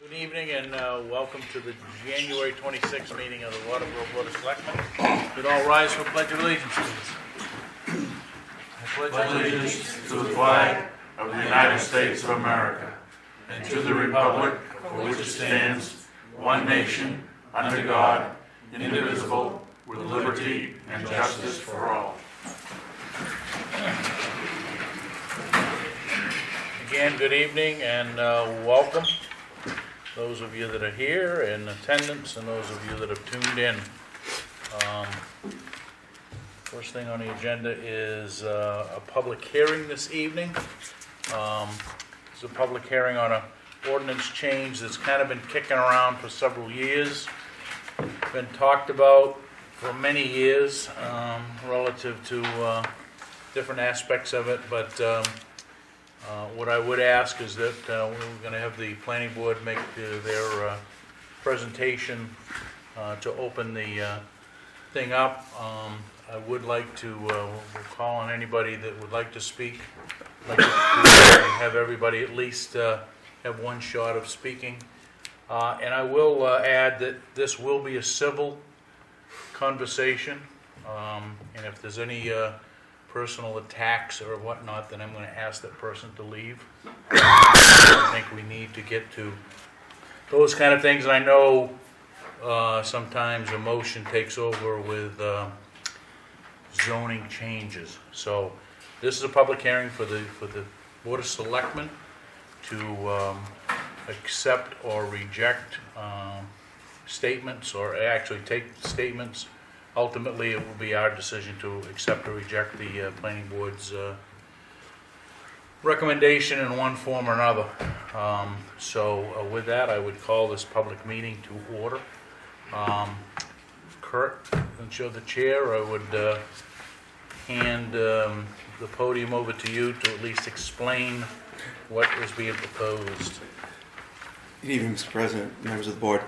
Good evening and welcome to the January 26th meeting of the Waterboro Board of Selectmen. Would all rise for Pledge of Allegiance, please? I pledge allegiance to the flag of the United States of America and to the republic for which it stands, one nation, under God, indivisible, with liberty and justice for all. Again, good evening and welcome. Those of you that are here in attendance and those of you that have tuned in. First thing on the agenda is a public hearing this evening. It's a public hearing on an ordinance change that's kind of been kicking around for several years. Been talked about for many years relative to different aspects of it, but what I would ask is that we're going to have the planning board make their presentation to open the thing up. I would like to call on anybody that would like to speak. I'd like to have everybody at least have one shot of speaking. And I will add that this will be a civil conversation. And if there's any personal attacks or whatnot, then I'm going to ask that person to leave. I think we need to get to those kind of things. And I know sometimes emotion takes over with zoning changes. So this is a public hearing for the Board of Selectmen to accept or reject statements, or actually take statements. Ultimately, it will be our decision to accept or reject the planning board's recommendation in one form or another. So with that, I would call this public meeting to order. Kurt, since you're the chair, I would hand the podium over to you to at least explain what is being proposed. Good evening, Mr. President, members of the board.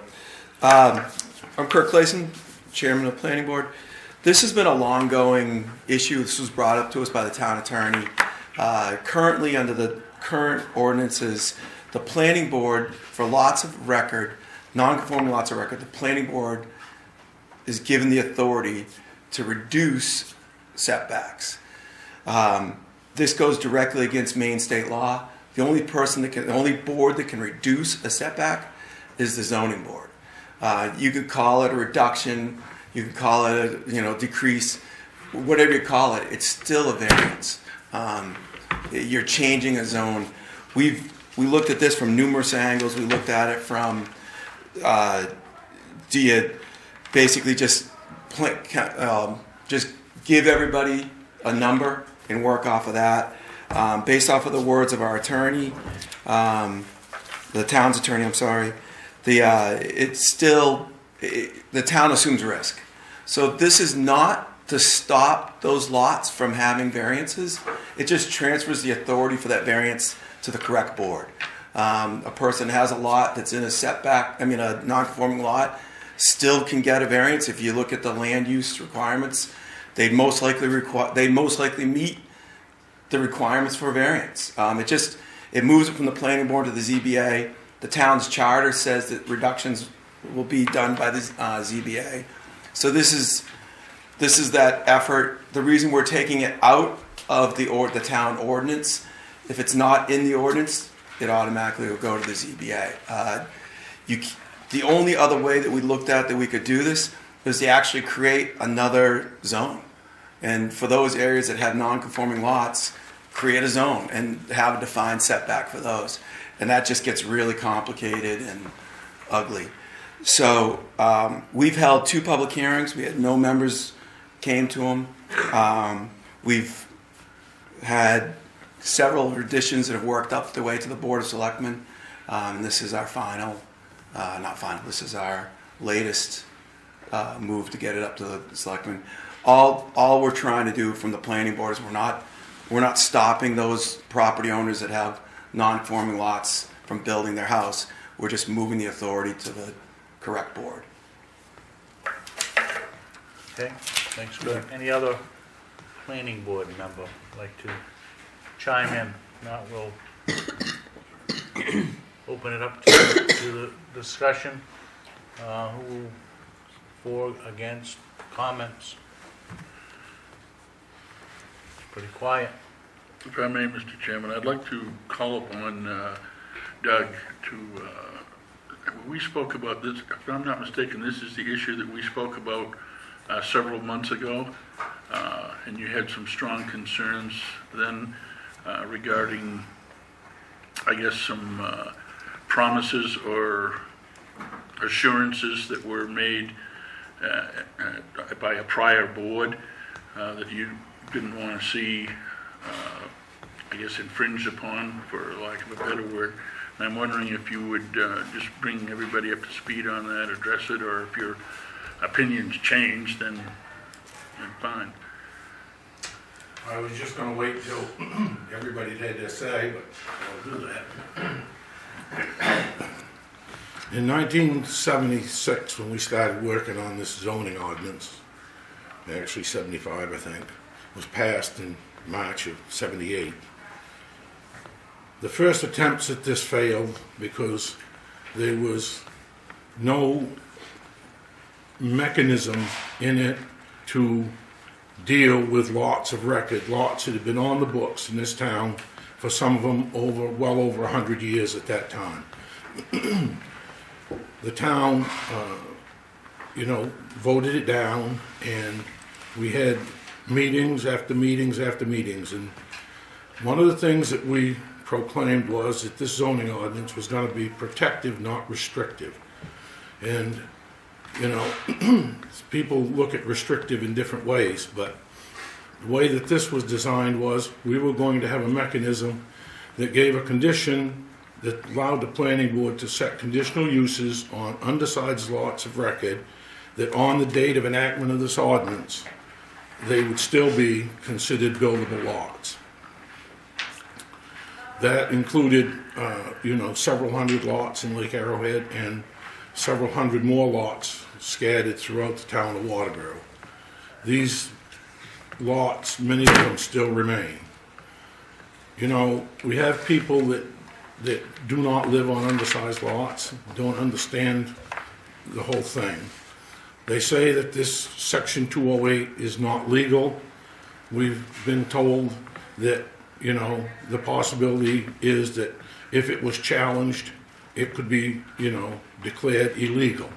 I'm Kurt Clayson, Chairman of the Planning Board. This has been a long-going issue. This was brought up to us by the town attorney. Currently, under the current ordinances, the Planning Board, for lots of record, non-conforming lots of record, the Planning Board is given the authority to reduce setbacks. This goes directly against Maine state law. The only board that can reduce a setback is the zoning board. You could call it a reduction, you could call it a decrease, whatever you call it. It's still a variance. You're changing a zone. We looked at this from numerous angles. We looked at it from do you basically just give everybody a number and work off of that, based off of the words of our attorney, the town's attorney. I'm sorry. The town assumes risk. So this is not to stop those lots from having variances. It just transfers the authority for that variance to the correct board. A person has a lot that's in a setback, a non-conforming lot, still can get a variance. If you look at the land use requirements, they'd most likely meet the requirements for a variance. It moves it from the planning board to the ZBA. The town's charter says that reductions will be done by the ZBA. So this is that effort. The reason we're taking it out of the town ordinance, if it's not in the ordinance, it automatically will go to the ZBA. The only other way that we looked at that we could do this is to actually create another zone. And for those areas that have non-conforming lots, create a zone and have a defined setback for those. And that just gets really complicated and ugly. So we've held 2 public hearings. We had no members came to them. We've had several additions that have worked up the way to the Board of Selectmen. And this is our this is our latest move to get it up to the Selectmen. All we're trying to do from the planning board is we're not stopping those property owners that have non-conforming lots from building their house. We're just moving the authority to the correct board. Okay, thanks, Kurt. Any other planning board member like to chime in? Not, we'll open it up to the discussion. Who for, against, comments? Pretty quiet. If I may, Mr. Chairman, I'd like to call upon Doug to, we spoke about this, if I'm not mistaken, this is the issue that we spoke about several months ago, and you had some strong concerns then regarding, I guess, some promises or assurances that were made by a prior board that you didn't want to see, I guess, infringed upon, for lack of a better word. And I'm wondering if you would just bring everybody up to speed on that, address it, or if your opinions change, then fine. I was just gonna wait till everybody had their say, but I'll do that. In 1976, when we started working on this zoning ordinance, actually 75, I think, was passed in March of 78. The first attempts at this failed because there was no mechanism in it to deal with lots of record, lots that had been on the books in this town for some of them well over 100 years at that time. The town, voted it down, and we had meetings after meetings after meetings. And one of the things that we proclaimed was that this zoning ordinance was going to be protective, not restrictive. And, people look at restrictive in different ways, but the way that this was designed was we were going to have a mechanism that gave a condition that allowed the planning board to set conditional uses on undersized lots of record, that on the date of enactment of this ordinance, they would still be considered buildable lots. That included, several hundred lots in Lake Arrowhead and several hundred more lots scattered throughout the town of Waterboro. These lots, many of them still remain. We have people that do not live on undersized lots, don't understand the whole thing. They say that this Section 208 is not legal. We've been told that, the possibility is that if it was challenged, it could be, declared illegal.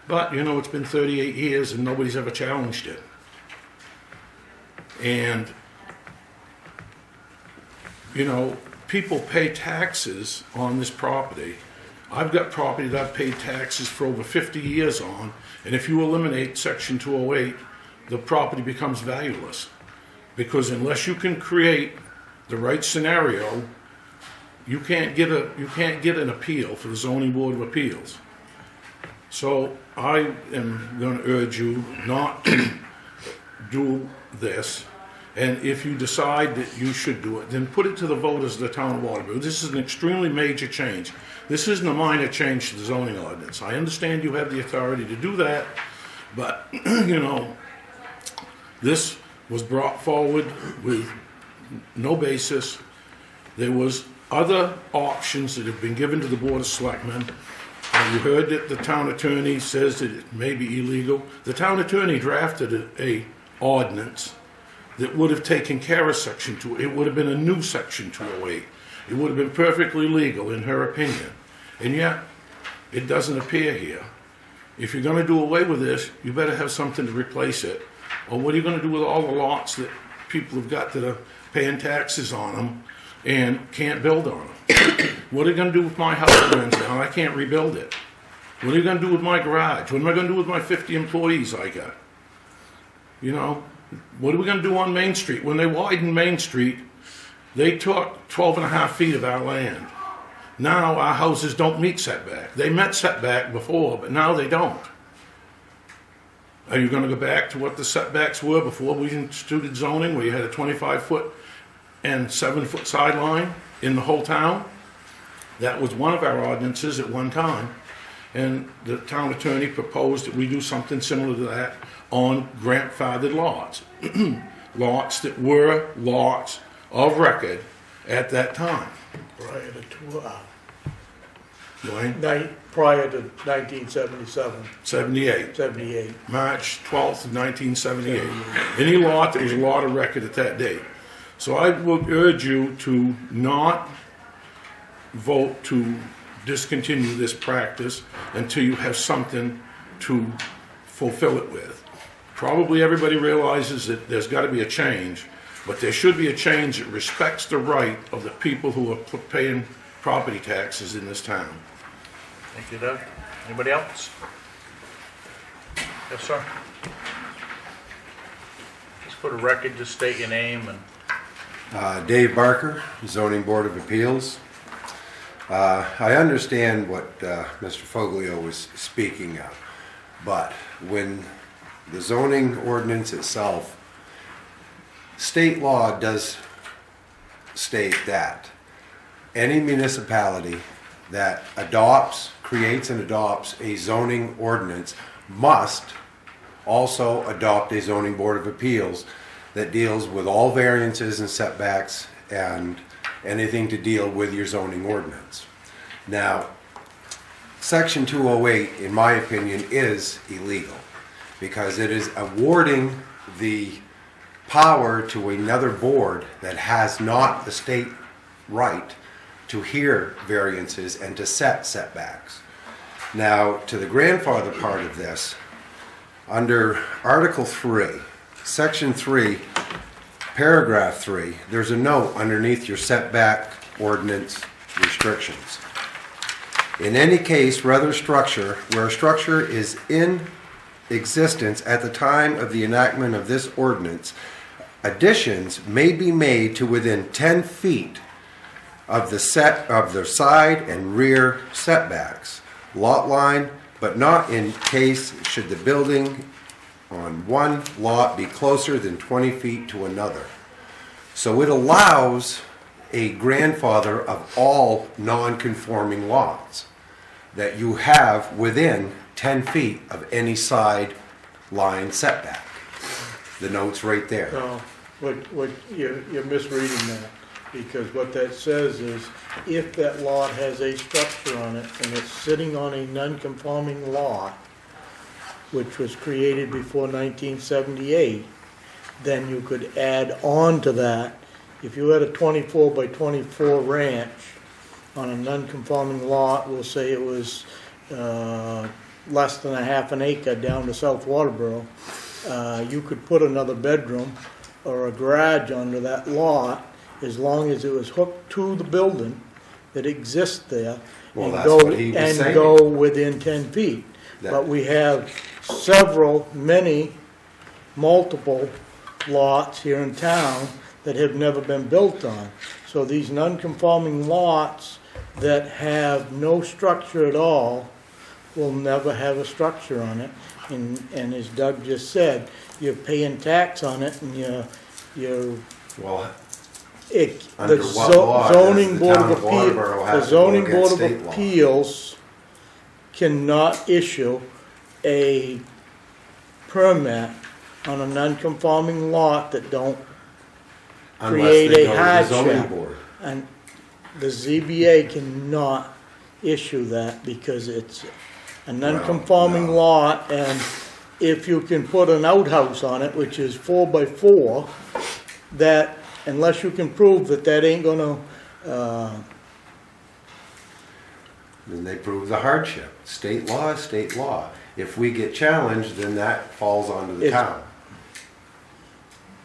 But, it's been 38 years and nobody's ever challenged it. And, people pay taxes on this property. I've got property that I've paid taxes for over 50 years on, and if you eliminate Section 208, the property becomes valueless. Because unless you can create the right scenario, you can't get an appeal for the Zoning Board of Appeals. So I am going to urge you not to do this. And if you decide that you should do it, then put it to the voters of the town of Waterboro. This is an extremely major change. This isn't a minor change to the zoning ordinance. I understand you have the authority to do that, but, this was brought forward with no basis. There was other options that have been given to the Board of Selectmen. You heard that the town attorney says that it may be illegal. The town attorney drafted a ordinance that would have taken care of Section 2. It would have been a new Section 208. It would have been perfectly legal in her opinion. And yet, it doesn't appear here. If you're going to do away with this, you better have something to replace it. Or what are you going to do with all the lots that people have got that are paying taxes on them and can't build on them? What are you going to do with my house that burns down? I can't rebuild it. What are you going to do with my garage? What am I going to do with my 50 employees I got? What are we going to do on Main Street? When they widened Main Street, they took 12 and a half feet of our land. Now our houses don't meet setback. They met setback before, but now they don't. Are you going to go back to what the setbacks were before we instituted zoning, where you had a 25-foot and 7-foot sideline in the whole town? That was one of our ordinances at one time. And the town attorney proposed that we do something similar to that on grandfathered lots. Lots that were lots of record at that time. Prior to Dwayne? Prior to 1977, 78. 78. March 12th, 1978. Any lot that was a lot of record at that date. So I will urge you to not vote to discontinue this practice until you have something to fulfill it with. Probably everybody realizes that there's got to be a change, but there should be a change that respects the right of the people who are paying property taxes in this town. Thank you, Doug. Anybody else? Yes, sir. Just for the record, just state your name and Dave Barker, Zoning Board of Appeals. I understand what Mr. Foglio was speaking of, but when the zoning ordinance itself, state law does state that any municipality that creates and adopts a zoning ordinance must also adopt a zoning board of appeals that deals with all variances and setbacks and anything to deal with your zoning ordinance. Now, Section 208, in my opinion, is illegal because it is awarding the power to another board that has not the state right to hear variances and to set setbacks. Now, to the grandfather part of this, under Article 3, Section 3, Paragraph 3, there's a note underneath your setback ordinance restrictions. In any case, where a structure is in existence at the time of the enactment of this ordinance, additions may be made to within 10 feet of the side and rear setbacks, lot line, but not in case should the building on one lot be closer than 20 feet to another. So it allows a grandfather of all non-conforming lots that you have within 10 feet of any side line setback. The note's right there. No, you're misreading that, because what that says is, if that lot has a structure on it and it's sitting on a non-conforming lot, which was created before 1978, then you could add on to that. If you had a 24 by 24 ranch on a non-conforming lot, we'll say it was less than a half an acre down to South Waterboro, you could put another bedroom or a garage onto that lot as long as it was hooked to the building that exists there, Well, and that's what he was and saying. go within 10 feet. That- But we have multiple lots here in town that have never been built on. So these non-conforming lots that have no structure at all will never have a structure on it. And as Doug just said, you're paying tax on it, and Well, the Under what law does zoning the board town of of Waterboro appeals, have the to go zoning board against of state law? appeals cannot issue a permit on a non-conforming lot that don't unless create they a go to the zoning hardship. board. And the ZBA cannot issue that because it's a non-conforming no. lot, and if you can put an outhouse on it, which is 4 by 4, that, unless you can prove that that ain't gonna, Then they prove the hardship. State law is state law. If we get challenged, then that falls onto the It's- town.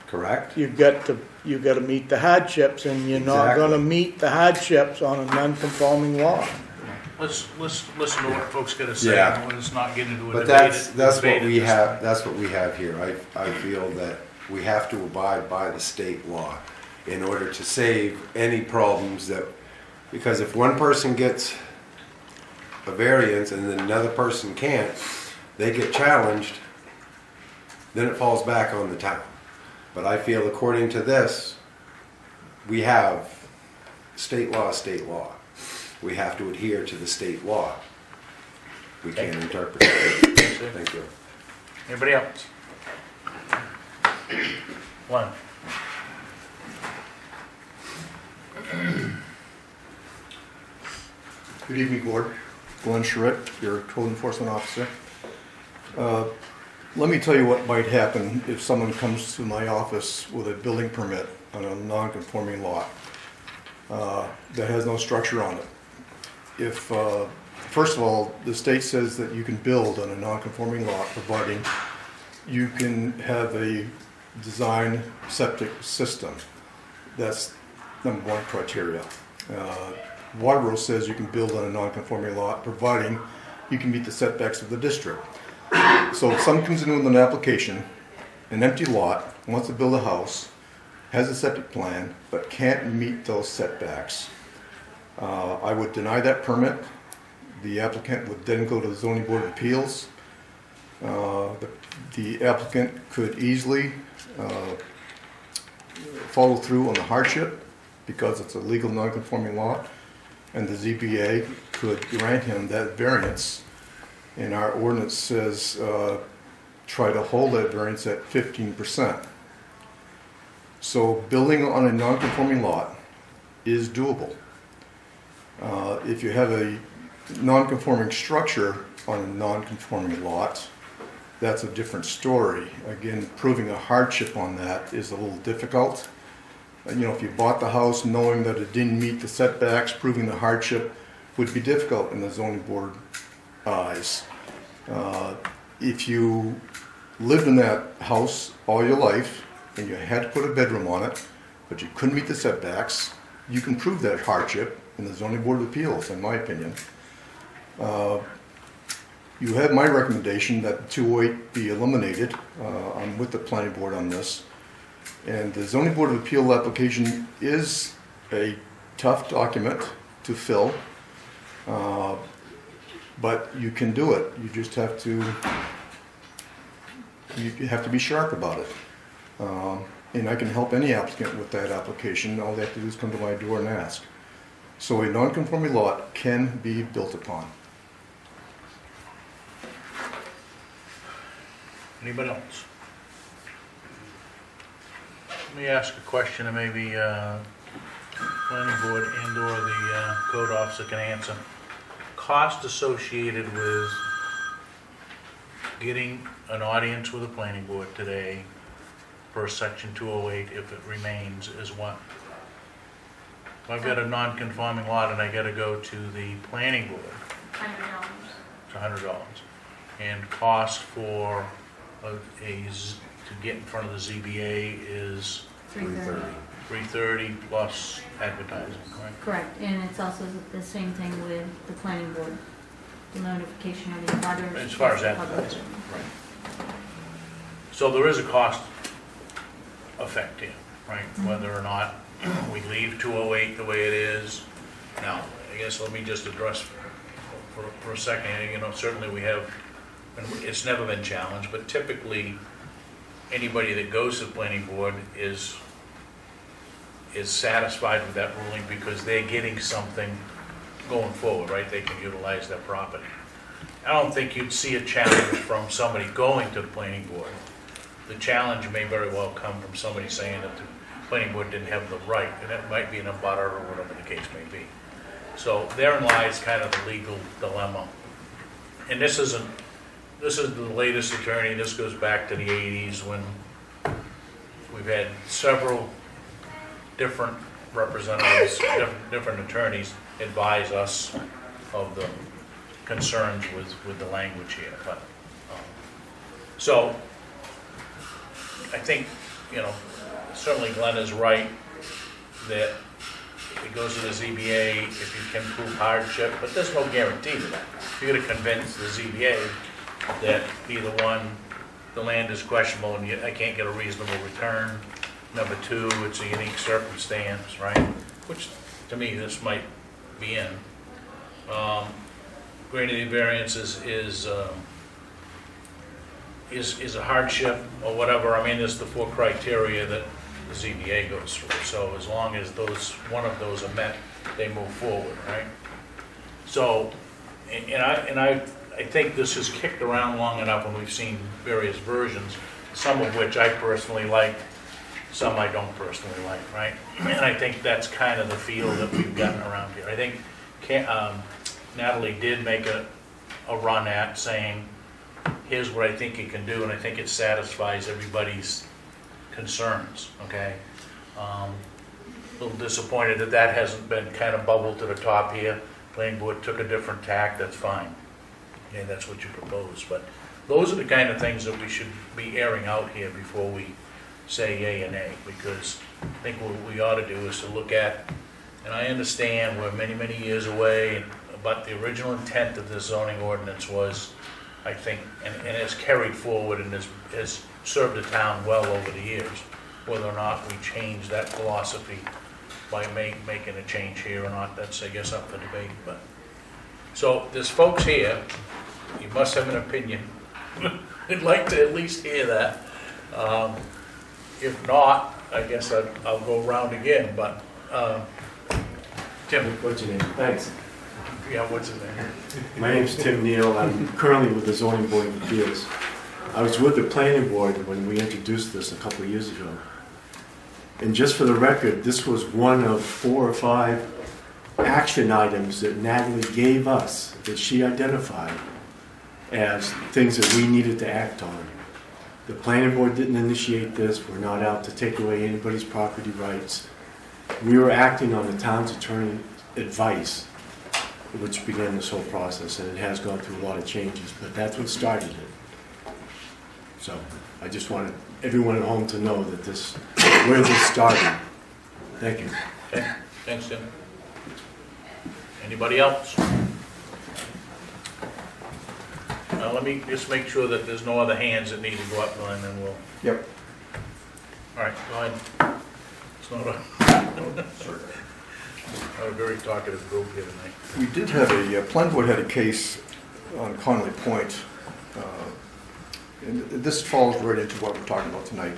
Correct? you gotta meet the hardships, and you're not Exactly. gonna meet the hardships on a non-conforming lot. let's listen to what folks gotta say. Yeah. Let's not get into a But debate. that's what debate at we this have, point. that's what we have here. I feel that we have to abide by the state law in order to save any problems that, because if one person gets a variance and then another person can't, they get challenged, then it falls back on the town. But I feel according to this, we have state law, state law. We have to adhere to the state law. We can't interpret it. Thank you. Anybody else? One. Good evening, Board. Glenn Schritt, your code enforcement officer. Let me tell you what might happen if someone comes to my office with a building permit on a non-conforming lot that has no structure on it. If, first of all, the state says that you can build on a non-conforming lot providing you can have a design septic system. That's number one criteria. Waterboro says you can build on a non-conforming lot providing you can meet the setbacks of the district. So if someone comes in with an application, an empty lot, wants to build a house, has a septic plan, but can't meet those setbacks, I would deny that permit. The applicant would then go to the Zoning Board of Appeals. The applicant could easily follow through on the hardship because it's a legal non-conforming lot, and the ZBA could grant him that variance. And our ordinance says try to hold that variance at 15%. So building on a non-conforming lot is doable. If you have a non-conforming structure on a non-conforming lot, that's a different story. Again, proving a hardship on that is a little difficult. You know, if you bought the house knowing that it didn't meet the setbacks, proving the hardship would be difficult in the zoning board eyes. If you lived in that house all your life and you had to put a bedroom on it, but you couldn't meet the setbacks, you can prove that hardship in the Zoning Board of Appeals, in my opinion. You have my recommendation that 208 be eliminated. I'm with the planning board on this. And the Zoning Board of Appeal application is a tough document to fill, but you can do it. You just have to, be sharp about it. And I can help any applicant with that application. All they have to do is come to my door and ask. So a non-conforming lot can be built upon. Anybody else? Let me ask a question and maybe planning board and or the code officer can answer. Cost associated with getting an audience with the planning board today per section 208 if it remains is what? If I've got a non-conforming lot and I gotta go to the planning board, $100. it's $100. And cost for to get in front of the ZBA is $330. $330 plus advertising, correct? Correct, and it's also the same thing with the planning board, the notification of the abutters. As far as plus the public advertising, hearing. right. So there is a cost effect here, right? Whether or not we leave 208 the way it is. Now, I guess let me just address for a second, you know, certainly we have, and it's never been challenged, but typically anybody that goes to the planning board is satisfied with that ruling because they're getting something going forward, right? They can utilize their property. I don't think you'd see a challenge from somebody going to the planning board. The challenge may very well come from somebody saying that the planning board didn't have the right, and it might be an abutter or whatever the case may be. So therein lies kind of the legal dilemma. And this is the latest attorney. This goes back to the 80s when we've had several different representatives, different attorneys advise us of the concerns with the language here. But so I think, you know, certainly Glenn is right that it goes to the ZBA if you can prove hardship, but there's no guarantee to that. You're going to convince the ZBA that either one, the land is questionable and I can't get a reasonable return. Number two, it's a unique circumstance, right? Which to me this might be in. Granting the variance is a hardship or whatever. I mean, there's the 4 criteria that the ZBA goes through. So as long as one of those are met, they move forward, right? So, and I think this has kicked around long enough and we've seen various versions, some of which I personally like, some I don't personally like, right? And I think that's kind of the feel that we've gotten around here. I think Natalie did make a run at saying, here's what I think you can do, and I think it satisfies everybody's concerns, okay? A little disappointed that that hasn't been kind of bubbled to the top here. Planning board took a different tack, that's fine. Okay, that's what you proposed, but those are the kind of things that we should be airing out here before we say yay and nay, because I think what we ought to do is to look at, and I understand we're many, many years away, but the original intent of this zoning ordinance was, I think, and has carried forward and has served the town well over the years. Whether or not we change that philosophy by making a change here or not, that's, I guess, up for debate. But so there's folks here, you must have an opinion. I'd like to at least hear that. If not, I guess I'll go around again, but Tim. What's your name? Thanks. Yeah, what's his name? My name's Tim Neal. I'm currently with the Zoning Board of Appeals. I was with the planning board when we introduced this a couple of years ago. And just for the record, this was one of 4 or 5 action items that Natalie gave us, that she identified as things that we needed to act on. The planning board didn't initiate this. We're not out to take away anybody's property rights. We were acting on the town's attorney advice, which began this whole process, and it has gone through a lot of changes, but that's what started it. So I just wanted everyone at home to know that this, where this started. Thank you. Okay, thanks, Tim. Anybody else? Let me just make sure that there's no other hands that need to go up, and then we'll... Yep. All right, go ahead. It's not a very talkative group here tonight. We did have planning board had a case on Connolly Point. And this falls right into what we're talking about tonight.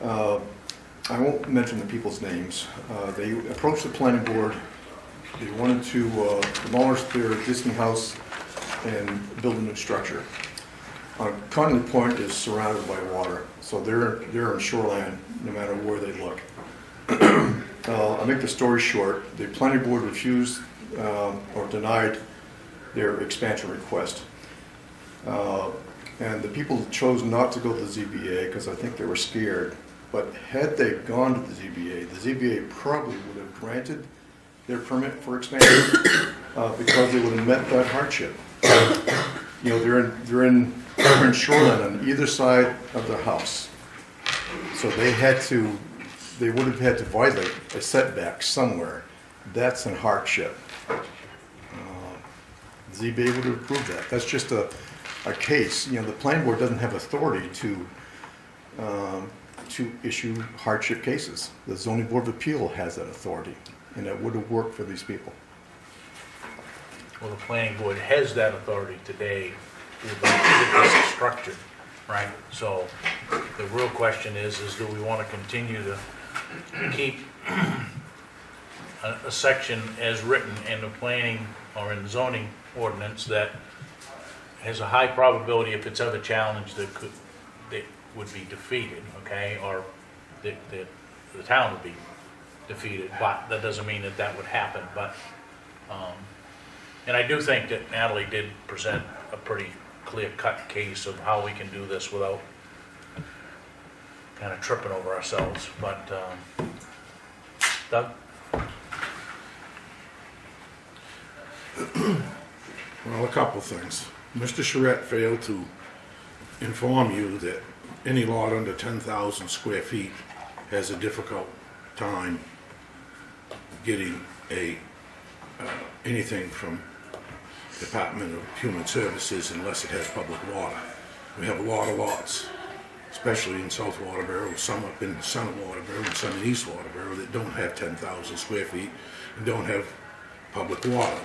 I won't mention the people's names. They approached the planning board. They wanted to demolish their existing house and build a new structure. Connolly Point is surrounded by water, so they're in shoreline no matter where they look. I'll make the story short. The planning board refused or denied their expansion request. And the people chose not to go to the ZBA because I think they were scared. But had they gone to the ZBA probably would have granted their permit for expansion because they would have met that hardship. You know, they're in shoreline on either side of the house, so they would have had to violate a setback somewhere. That's a hardship. ZBA would have approved that. That's just a case. You know, the planning board doesn't have authority to issue hardship cases. The Zoning Board of Appeal has that authority, and it would have worked for these people. Well, the planning board has that authority today with this is structured, right? So the real question is do we want to continue to keep a section as written in the planning or in the zoning ordinance that has a high probability, if it's ever challenged, that would be defeated, okay? Or the town would be defeated, but that doesn't mean that would happen. But and I do think that Natalie did present a pretty clear-cut case of how we can do this without kind of tripping over ourselves. But Doug? Well, a couple things. Mr. Charette failed to inform you that any lot under 10,000 square feet has a difficult time getting anything from Department of Human Services unless it has public water. We have a lot of lots, especially in South Waterboro, some up in Center Waterboro and some in East Waterboro that don't have 10,000 square feet and don't have public water.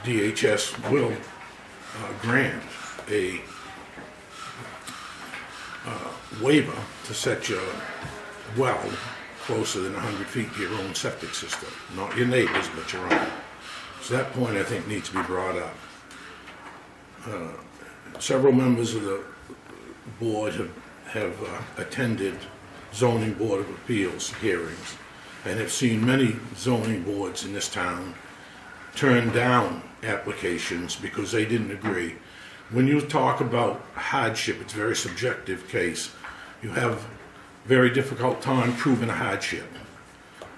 DHS will grant a waiver to set your well closer than 100 feet to your own septic system, not your neighbors, but your own. So that point, I think, needs to be brought up. Several members of the board have attended Zoning Board of Appeals hearings and have seen many zoning boards in this town turned down applications because they didn't agree. When you talk about hardship, it's a very subjective case. You have very difficult time proving a hardship.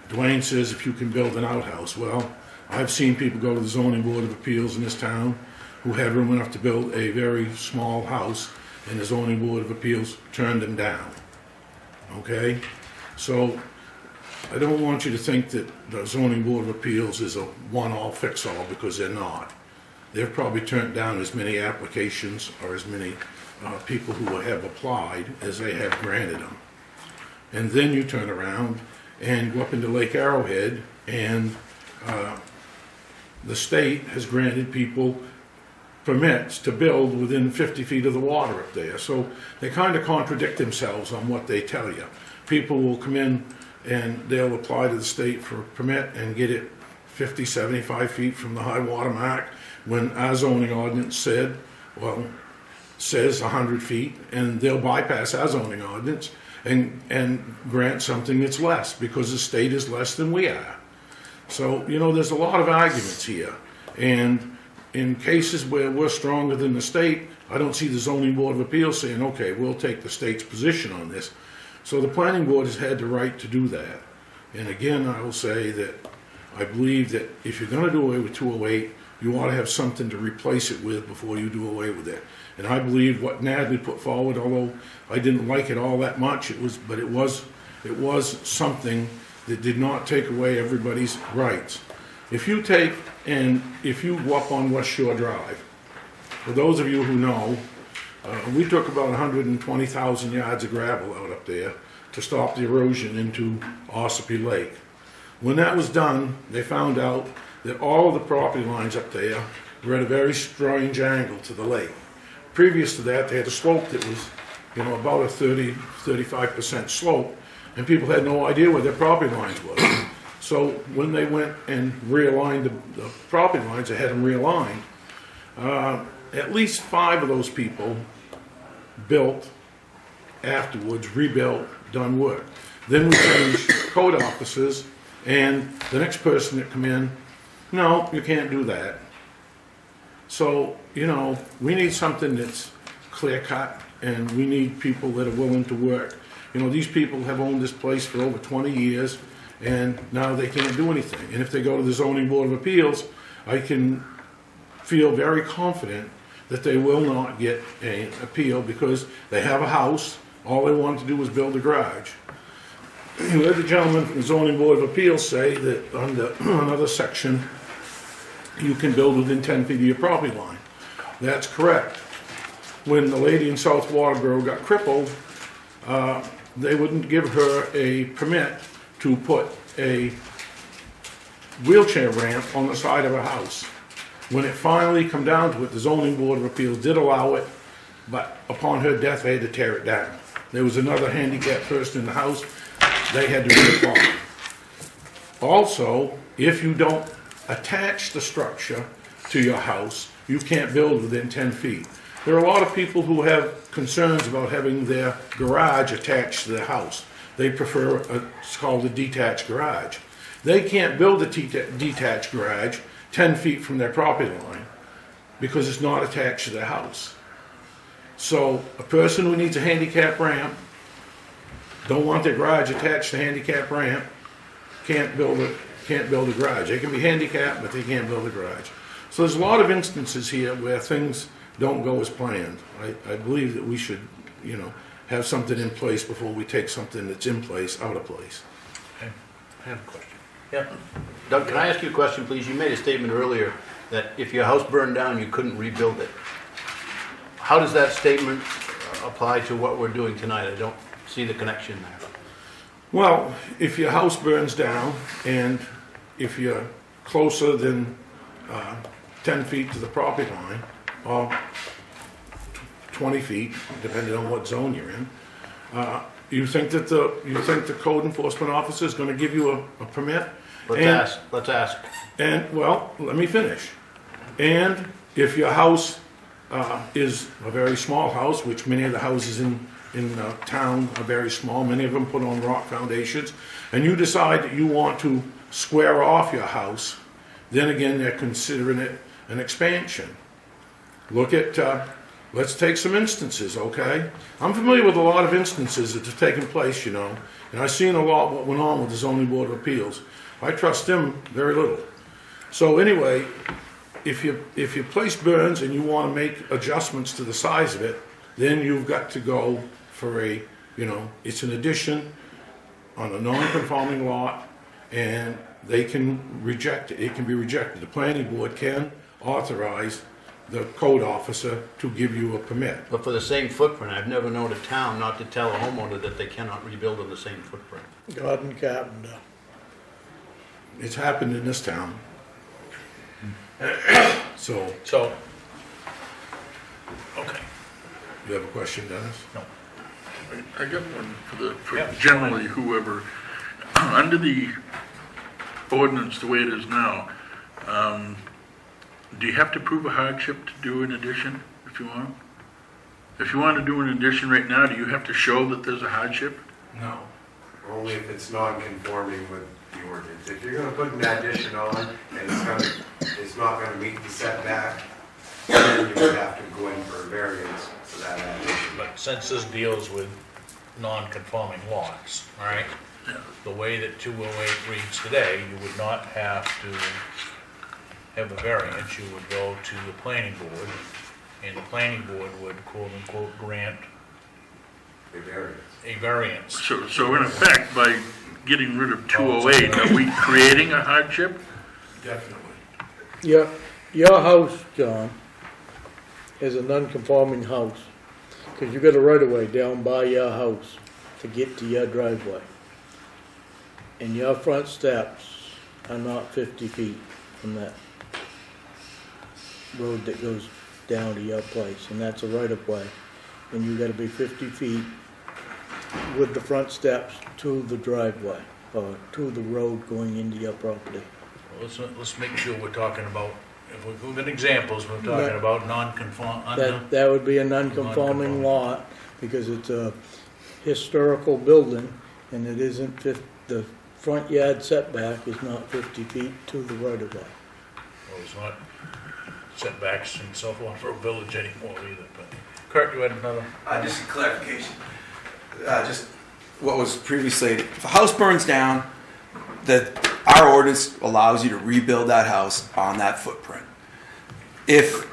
Dwayne says if you can build an outhouse, well, I've seen people go to the Zoning Board of Appeals in this town who had room enough to build a very small house, and the Zoning Board of Appeals turned them down. Okay? So I don't want you to think that the Zoning Board of Appeals is a one-all fix-all, because they're not. They've probably turned down as many applications or as many people who have applied as they have granted them. And then you turn around and go up into Lake Arrowhead, and the state has granted people permits to build within 50 feet of the water up there. So they kind of contradict themselves on what they tell you. People will come in and they'll apply to the state for a permit and get it 50, 75 feet from the high water mark, when our zoning ordinance says 100 feet, and they'll bypass our zoning ordinance and grant something that's less, because the state is less than we are. So, you know, there's a lot of arguments here. And in cases where we're stronger than the state, I don't see the Zoning Board of Appeals saying, okay, we'll take the state's position on this. So the planning board has had the right to do that. And again, I will say that I believe that if you're going to do away with 208, you ought to have something to replace it with before you do away with it. And I believe what Natalie put forward, although I didn't like it all that much, it was something that did not take away everybody's rights. If you go up on West Shore Drive, for those of you who know, we took about 120,000 yards of gravel out up there to stop the erosion into Ossipee Lake. When that was done, they found out that all of the property lines up there were at a very strange angle to the lake. Previous to that, they had a slope that was, about a 35% slope, and people had no idea where their property lines were. So when they went and realigned the property lines, they had them realigned. At least 5 of those people built afterwards, rebuilt, done work. Then we changed code officers, and the next person that come in, no, you can't do that. So, we need something that's clear cut, and we need people that are willing to work. These people have owned this place for over 20 years, and now they can't do anything. And if they go to the Zoning Board of Appeals, I can feel very confident that they will not get an appeal, because they have a house, all they wanted to do was build a garage. You heard the gentleman from the Zoning Board of Appeals say that under another section, you can build within 10 feet of your property line. That's correct. When the lady in South Waterboro got crippled, they wouldn't give her a permit to put a wheelchair ramp on the side of her house. When it finally come down to it, the Zoning Board of Appeals did allow it, but upon her death, they had to tear it down. There was another handicapped person in the house, they had to re-apply. Also, if you don't attach the structure to your house, you can't build within 10 feet. There are a lot of people who have concerns about having their garage attached to their house. They prefer it's called a detached garage. They can't build a detached garage 10 feet from their property line because it's not attached to their house. So a person who needs a handicap ramp, don't want their garage attached to the handicap ramp, can't build a garage. They can be handicapped, but they can't build a garage. So there's a lot of instances here where things don't go as planned. I believe that we should, have something in place before we take something that's in place out of place. Okay. I have a question. Yeah. Doug, can I ask you a question, please? You made a statement earlier that if your house burned down, you couldn't rebuild it. How does that statement apply to what we're doing tonight? I don't see the connection there. Well, if your house burns down and if you're closer than 10 feet to the property line, or 20 feet, depending on what zone you're in, you think the code enforcement officer is going to give you a permit? Let's ask. And, well, let me finish. And if your house is a very small house, which many of the houses in town are very small, many of them put on rock foundations, and you decide that you want to square off your house, then again, they're considering it an expansion. Look at, let's take some instances, okay? I'm familiar with a lot of instances that have taken place, and I've seen a lot what went on with the Zoning Board of Appeals. I trust them very little. So anyway, if your place burns and you want to make adjustments to the size of it, then you've got to go for it's an addition on a non-conforming lot, and they can reject it. It can be rejected. The planning board can authorize the code officer to give you a permit. But for the same footprint, I've never known a town not to tell a homeowner that they cannot rebuild on the same footprint. Garden carpenter. It's happened in this town. So, Okay. you have a question, Dennis? No. I got one for Yeah. generally whoever, under the ordinance the way it is now, do you have to prove a hardship to do an addition if you want? If you want to do an addition right now, do you have to show that there's a hardship? No. Only if it's non-conforming with the ordinance. If you're gonna put an addition on and it's not gonna meet the setback, then you would have to go in for a variance for that addition. But since this deals with non-conforming lots, all right? The way that 208 reads today, you would not have to have a variance. You would go to the planning board, and the planning board would quote-unquote grant A variance. a variance. So in effect, by getting rid of 208, are we creating a hardship? Definitely. Your house, John, is a non-conforming house, because you got a right-of-way down by your house to get to your driveway. And your front steps are not 50 feet from that road that goes down to your place, and that's a right-of-way. And you gotta be 50 feet with the front steps to the driveway, or to the road going into your property. Well, let's make sure we're talking about, if we're moving examples, we're talking about non-conform, That would be a non-conforming lot, because it's a historical building, and it isn't the front yard setback is not 50 feet to the right-of-way. well, it's not setbacks and so forth for a village anymore either, but. Kurt, you had another? Just a clarification. Just what was previously, if a house burns down, our ordinance allows you to rebuild that house on that footprint. If,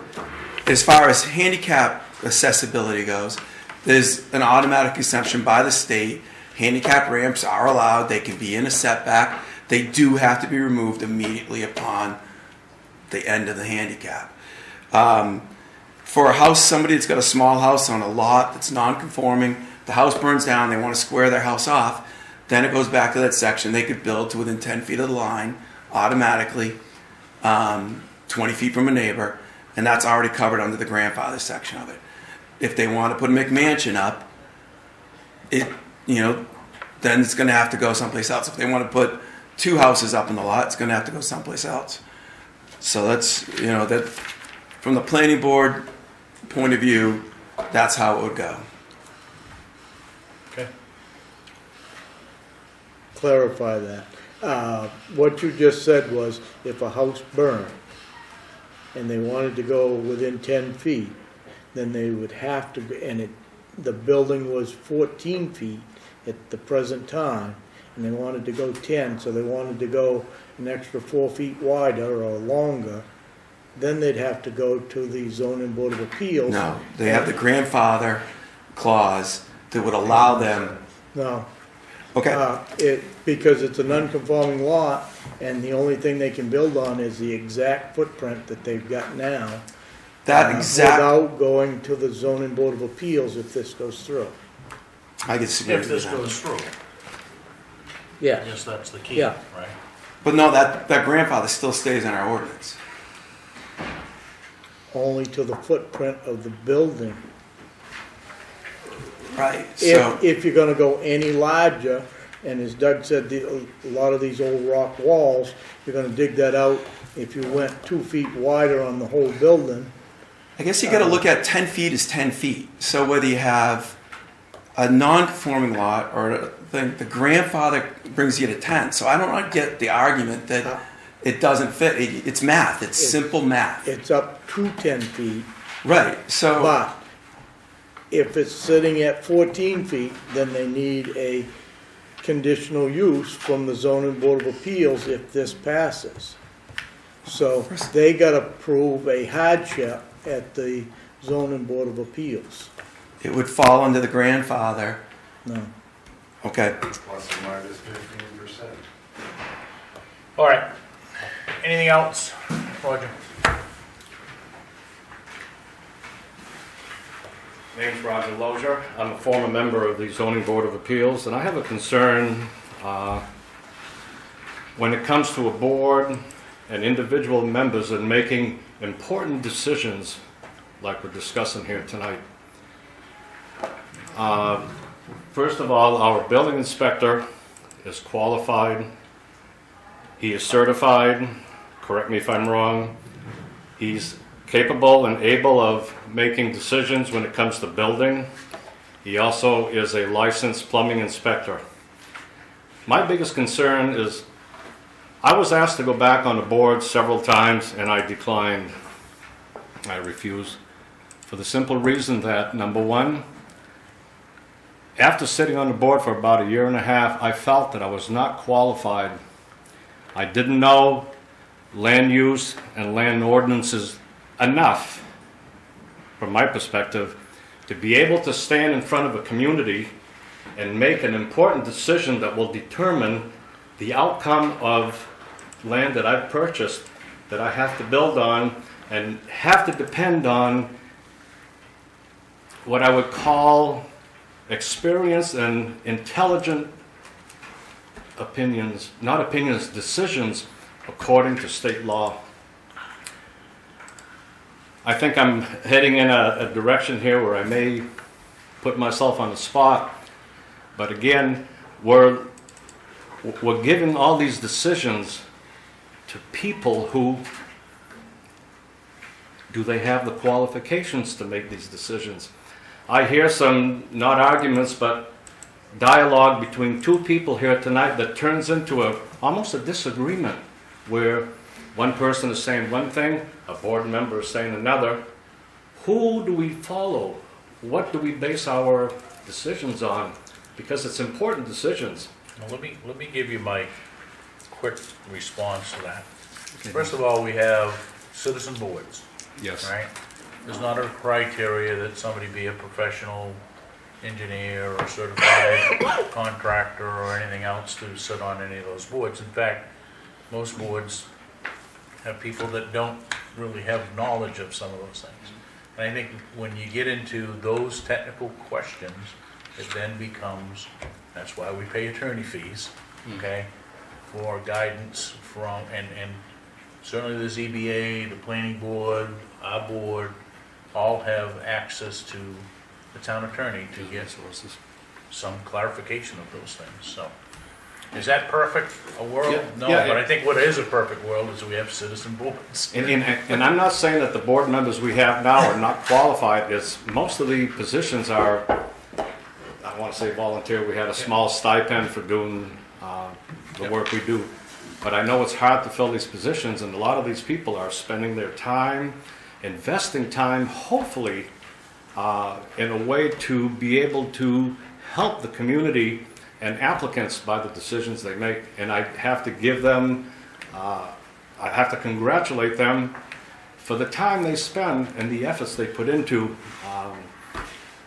as far as handicap accessibility goes, there's an automatic exemption by the state. Handicap ramps are allowed. They can be in a setback. They do have to be removed immediately upon the end of the handicap. For a house, somebody that's got a small house on a lot that's non-conforming, the house burns down, they want to square their house off, then it goes back to that section. They could build to within 10 feet of the line automatically, 20 feet from a neighbor, and that's already covered under the grandfather section of it. If they want to put a McMansion up, then it's going to have to go someplace else. If they want to put 2 houses up in the lot, it's going to have to go someplace else. So that's, that from the planning board point of view, that's how it would go. Okay. Clarify that. What you just said was, if a house burned and they wanted to go within 10 feet, then they would have to, the building was 14 feet at the present time, and they wanted to go 10, so they wanted to go an extra 4 feet wider or longer, then they'd have to go to the Zoning Board of Appeals. No, they have the grandfather clause that would allow them. No. Okay. Because it's a non-conforming lot, and the only thing they can build on is the exact footprint that they've got now. Without going to the Zoning Board of Appeals if this goes through. I can disagree If with this that. goes through, Yeah. yes, that's the key, Yeah. right? But no, that grandfather still stays in our ordinance. Only to the footprint of the building. Right. So If you're gonna go any larger, and as Doug said, a lot of these old rock walls, you're gonna dig that out. If you went 2 feet wider on the whole building, I guess you got to look at 10 feet is 10 feet. So whether you have a non-conforming lot or a thing, the grandfather brings you to 10. So I don't get the argument that it doesn't fit. It's math. It's simple math. It's up to 10 feet, Right, so, but if it's sitting at 14 feet, then they need a conditional use from the zoning board of appeals if this passes. So they gotta prove a hardship at the zoning board of appeals. it would fall under the grandfather. No. Okay. Plus or minus 15%. All right. Anything else, Roger? Name's Roger Lozier. I'm a former member of the Zoning Board of Appeals, and I have a concern when it comes to a board and individual members in making important decisions like we're discussing here tonight. First of all, our building inspector is qualified. He is certified. Correct me if I'm wrong. He's capable and able of making decisions when it comes to building. He also is a licensed plumbing inspector. My biggest concern is I was asked to go back on the board several times and I declined. I refused for the simple reason that, number one, after sitting on the board for about 1.5 years, I felt that I was not qualified. I didn't know land use and land ordinances enough, from my perspective, to be able to stand in front of a community and make an important decision that will determine the outcome of land that I've purchased, that I have to build on and have to depend on what I would call experienced and intelligent opinions, not opinions, decisions according to state law. I think I'm heading in a direction here where I may put myself on the spot, but again, we're giving all these decisions to people who, do they have the qualifications to make these decisions? I hear some, not arguments, but dialogue between two people here tonight that turns into almost a disagreement, where one person is saying one thing, a board member is saying another. Who do we follow? What do we base our decisions on? Because it's important decisions. Well, let me give you my quick response to that. First of all, we have citizen boards, Yes. right? There's not a criteria that somebody be a professional engineer or certified contractor or anything else to sit on any of those boards. In fact, most boards have people that don't really have knowledge of some of those things. And I think when you get into those technical questions, it then becomes, that's why we pay attorney fees, okay, for guidance from, and certainly the ZBA, the planning board, our board, all have access to the town attorney to get some clarification of those things, so. Is that perfect, a world? Yeah, No, yeah, but I think what is a perfect world is we have citizen boards. And I'm not saying that the board members we have now are not qualified. It's most of the positions are, I want to say volunteer. We had a small stipend for doing the work we do. But I know it's hard to fill these positions, and a lot of these people are spending their time, investing time, hopefully, in a way to be able to help the community and applicants by the decisions they make. And I have to give them, I have to congratulate them for the time they spend and the efforts they put into.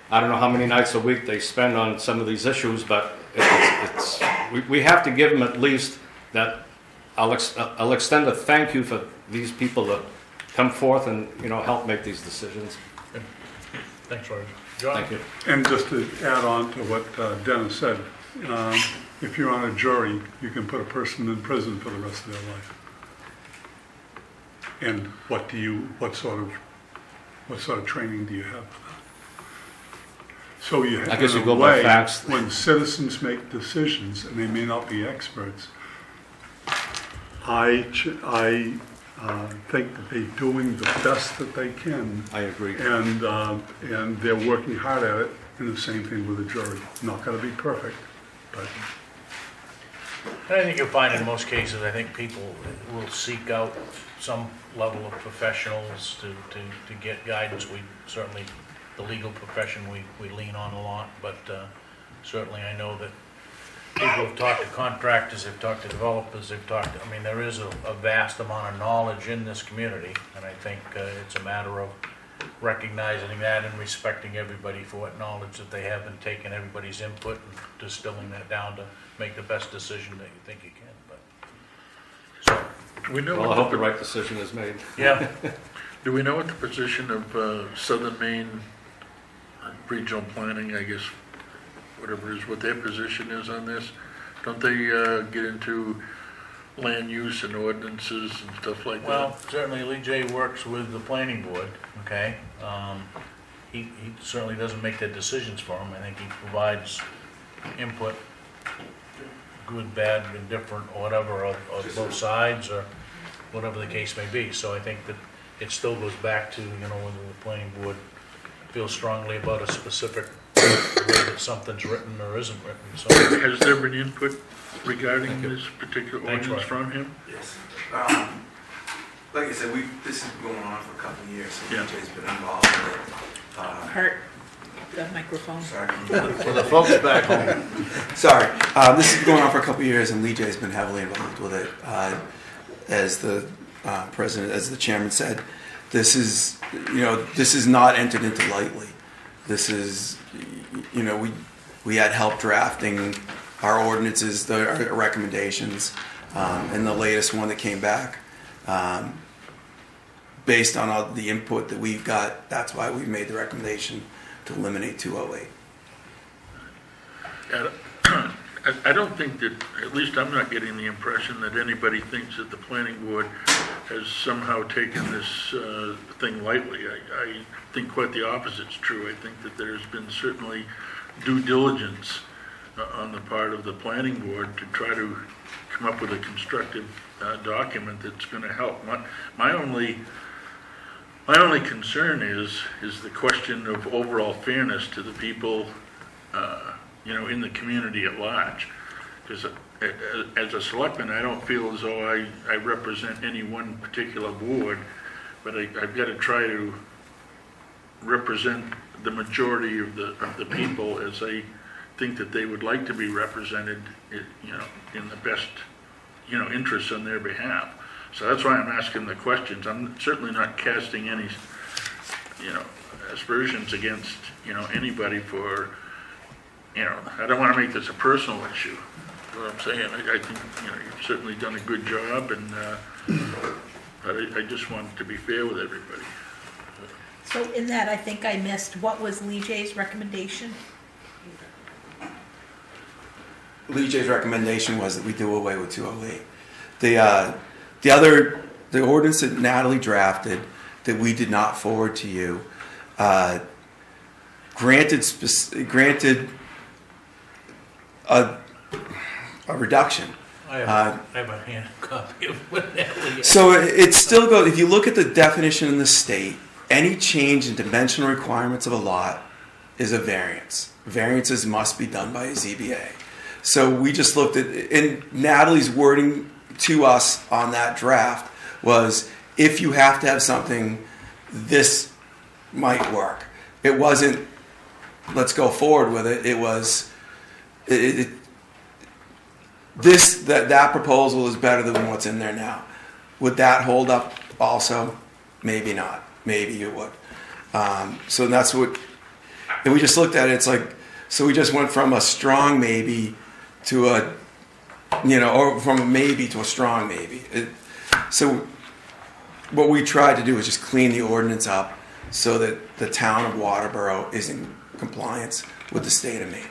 I don't know how many nights a week they spend on some of these issues, but we have to give them at least that. I'll extend a thank you for these people that come forth and help make these decisions. Thanks, Roger. John? Thank you. And just to add on to what Dennis said, if you're on a jury, you can put a person in prison for the rest of their life. And what sort of training do you have for that? So you have, I guess you in go a by way, facts. when citizens make decisions, and they may not be experts, I think that they're doing the best that they can. I agree. And they're working hard at it, and the same thing with the jury. Not gonna be perfect, but And I think you'll find in most cases, I think people will seek out some level of professionals to get guidance. We certainly, the legal profession, we lean on a lot, but certainly I know that people have talked to contractors, they've talked to developers, I mean, there is a vast amount of knowledge in this community, and I think it's a matter of recognizing that and respecting everybody for what knowledge that they have and taking everybody's input and distilling that down to make the best decision that you think you can. But so We know Well, I what hope the right decision is made. yeah, do we know what the position of Southern Maine Regional Planning, I guess, whatever it is, what their position is on this? Don't they get into land use and ordinances and stuff like that? well, certainly Lee J works with the planning board. Okay, he certainly doesn't make the decisions for him. I think he provides input, good, bad, indifferent, or whatever, of both sides, or whatever the case may be. So I think that it still goes back to, whether the planning board feels strongly about a specific way that something's written or isn't written. So Has there been input regarding this particular Thanks, ordinance Roy. from him? Yes. Like I said, this is going on for a couple of years, so Yeah. DJ's been involved with it. Hurt the microphone. Sorry. For the folks back home. Sorry. This is going on for a couple of years, and Lee J's been heavily involved with it. As the president, as the chairman said, this is not entered into lightly. This is, we had help drafting our ordinances, our recommendations, and the latest one that came back. Based on all the input that we've got, that's why we made the recommendation to eliminate 208. I don't think that, at least I'm not getting the impression that anybody thinks that the planning board has somehow taken this thing lightly. I think quite the opposite's true. I think that there's been certainly due diligence on the part of the planning board to try to come up with a constructive document that's going to help. My only concern is the question of overall fairness to the people, in the community at large. Because as a selectman, I don't feel as though I represent any one particular board, but I've got to try to represent the majority of the people as I think that they would like to be represented, in the best, interests on their behalf. So that's why I'm asking the questions. I'm certainly not casting any, aspersions against, anybody for, I don't want to make this a personal issue. You know what I'm saying? I think, you've certainly done a good job, and but I just want it to be fair with everybody. So in that, I think I missed, what was Lee J's recommendation? Lee J's recommendation was that we do away with 208. The ordinance that Natalie drafted that we did not forward to you granted a reduction. I have a hand copy of what Natalie. So it still goes, if you look at the definition in the state, any change in dimensional requirements of a lot is a variance. Variances must be done by a ZBA. So we just looked at, and Natalie's wording to us on that draft was, if you have to have something, this might work. It wasn't, let's go forward with it. It was, that proposal is better than what's in there now. Would that hold up also? Maybe not. Maybe it would. So that's what, and we just looked at it, it's like, so we just went from a strong maybe to a, or from a maybe to a strong maybe. So what we tried to do was just clean the ordinance up so that the town of Waterboro is in compliance with the state of Maine.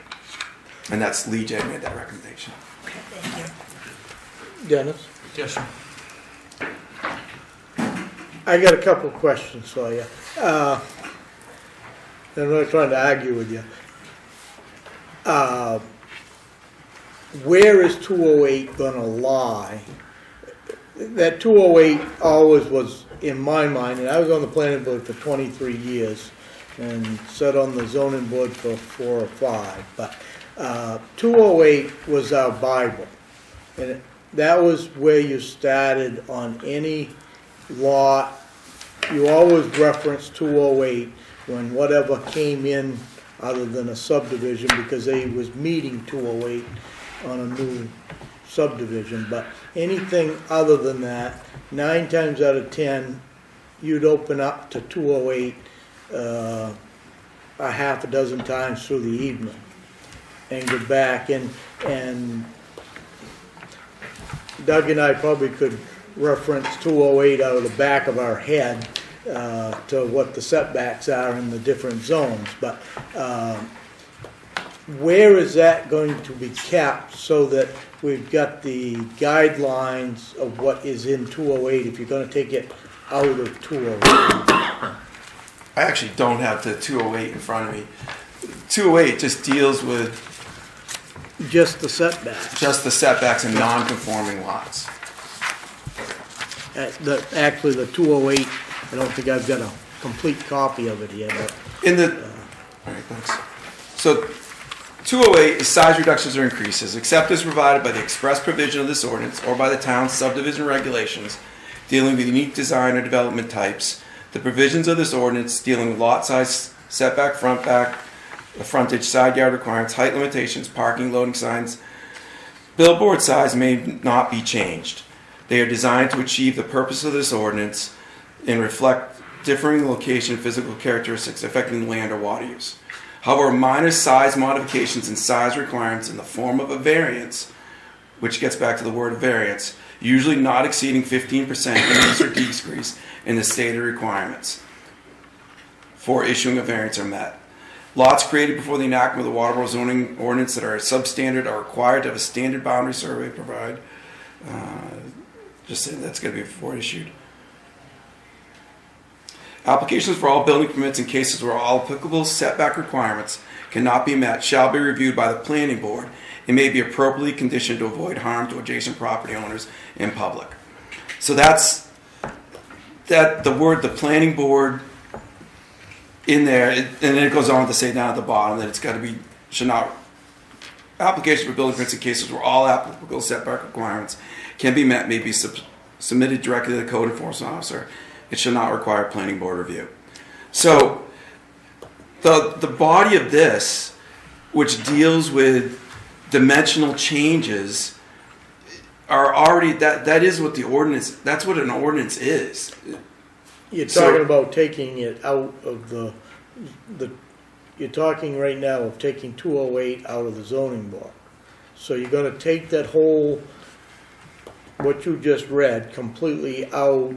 And that's Lee J made that recommendation. Okay, thank you. Dennis, Yes, sir. I got a couple of questions for you. I'm not trying to argue with you. Where is 208 gonna lie? That 208 always was in my mind, and I was on the planning board for 23 years and sat on the zoning board for 4 or 5, but 208 was our Bible. And that was where you started on any lot. You always reference 208 when whatever came in other than a subdivision, because they was meeting 208 on a new subdivision. But anything other than that, 9 times out of 10, you'd open up to 208 a half a dozen times through the evening and go back. And Doug and I probably could reference 208 out of the back of our head to what the setbacks are in the different zones. But where is that going to be kept so that we've got the guidelines of what is in 208 if you're going to take it out of 208? I actually don't have the 208 in front of me. 208 just deals with Just the setbacks. just the setbacks and non-conforming lots. Actually, the 208, I don't think I've got a complete copy of it yet, but In the, all right, thanks. So 208 is size reductions or increases, except as provided by the express provision of this ordinance or by the town's subdivision regulations dealing with unique design or development types. The provisions of this ordinance dealing with lot size, setback, frontage, side yard requirements, height limitations, parking, loading signs, billboard size may not be changed. They are designed to achieve the purpose of this ordinance and reflect differing location and physical characteristics affecting land or water use. However, minor size modifications and size requirements in the form of a variance, which gets back to the word variance, usually not exceeding 15% increase or decrease in the stated requirements for issuing a variance are met. Lots created before the enactment of the Waterboro zoning ordinance that are substandard are required to have a standard boundary survey provided. Just saying that's going to be before issued. Applications for all building permits in cases where all applicable setback requirements cannot be met shall be reviewed by the planning board and may be appropriately conditioned to avoid harm to adjacent property owners and public. So that's that the word the planning board in there, and then it goes on to say down at the bottom that it's got to be, should not, application for building permits in cases where all applicable setback requirements can be met may be submitted directly to the code enforcement officer. It should not require planning board review. So the body of this, which deals with dimensional changes, are already, that is what the ordinance, that's what an ordinance is. you're talking about taking it out of the, you're talking right now of taking 208 out of the zoning board. So you're gonna take that whole, what you just read, completely out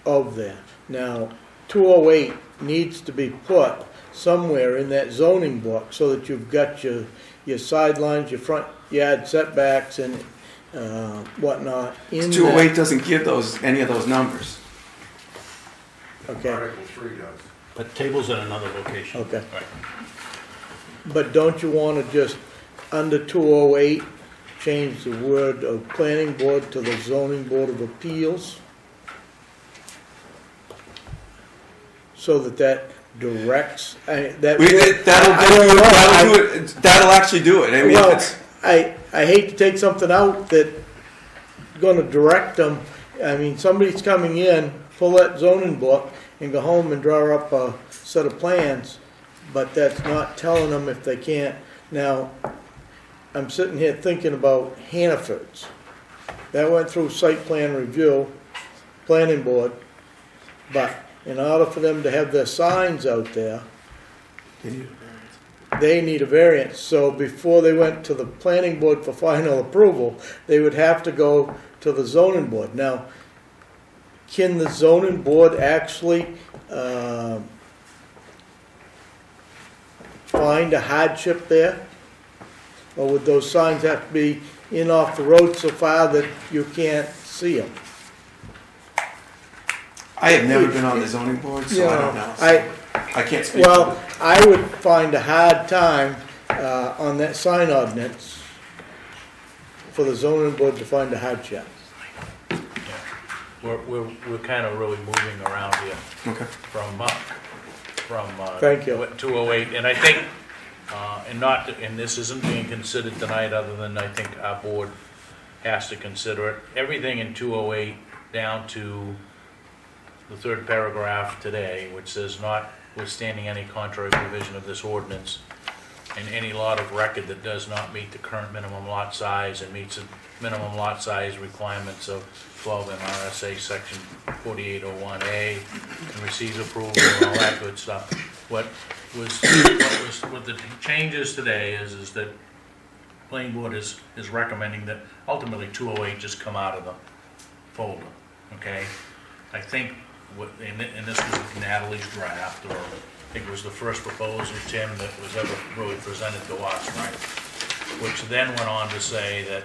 of there. Now, 208 needs to be put somewhere in that zoning book so that you've got your sidelines, your front yard setbacks and whatnot in 208 that. doesn't give those any of those numbers. Okay, Article 3 does. But table's in another location. okay. Right. But don't you wanna just, under 208, change the word of planning board to the zoning board of appeals? So that directs, that. That'll actually do it. I mean, Well, it's, I hate to take something out that's gonna direct them. I mean, somebody's coming in, pull that zoning book and go home and draw up a set of plans, but that's not telling them if they can't. Now, I'm sitting here thinking about Hannaford's. That went through site plan review, planning board, but in order for them to have their signs out there, they need a variance. So before they went to the planning board for final approval, they would have to go to the zoning board. Now, can the zoning board actually find a hardship there? Or would those signs have to be in off the road so far that you can't see them? I have never been on the zoning board, so I don't know. I can't speak. Well, to it. I would find a hard time on that sign ordinance for the zoning board to find a hardship. We're kind of really moving around here Okay. from Thank you. 208, and I think, and this isn't being considered tonight, other than I think our board has to consider it. Everything in 208 down to the third paragraph today, which says notwithstanding any contrary provision of this ordinance, and any lot of record that does not meet the current minimum lot size and meets the minimum lot size requirements of 12 MRSA section 4801A and receives approval and all that good stuff. What the changes today is that planning board is recommending that ultimately 208 just come out of the folder, okay? I think, and this was Natalie's draft, or I think it was the first proposal, Tim, that was ever really presented to us, right? Which then went on to say that,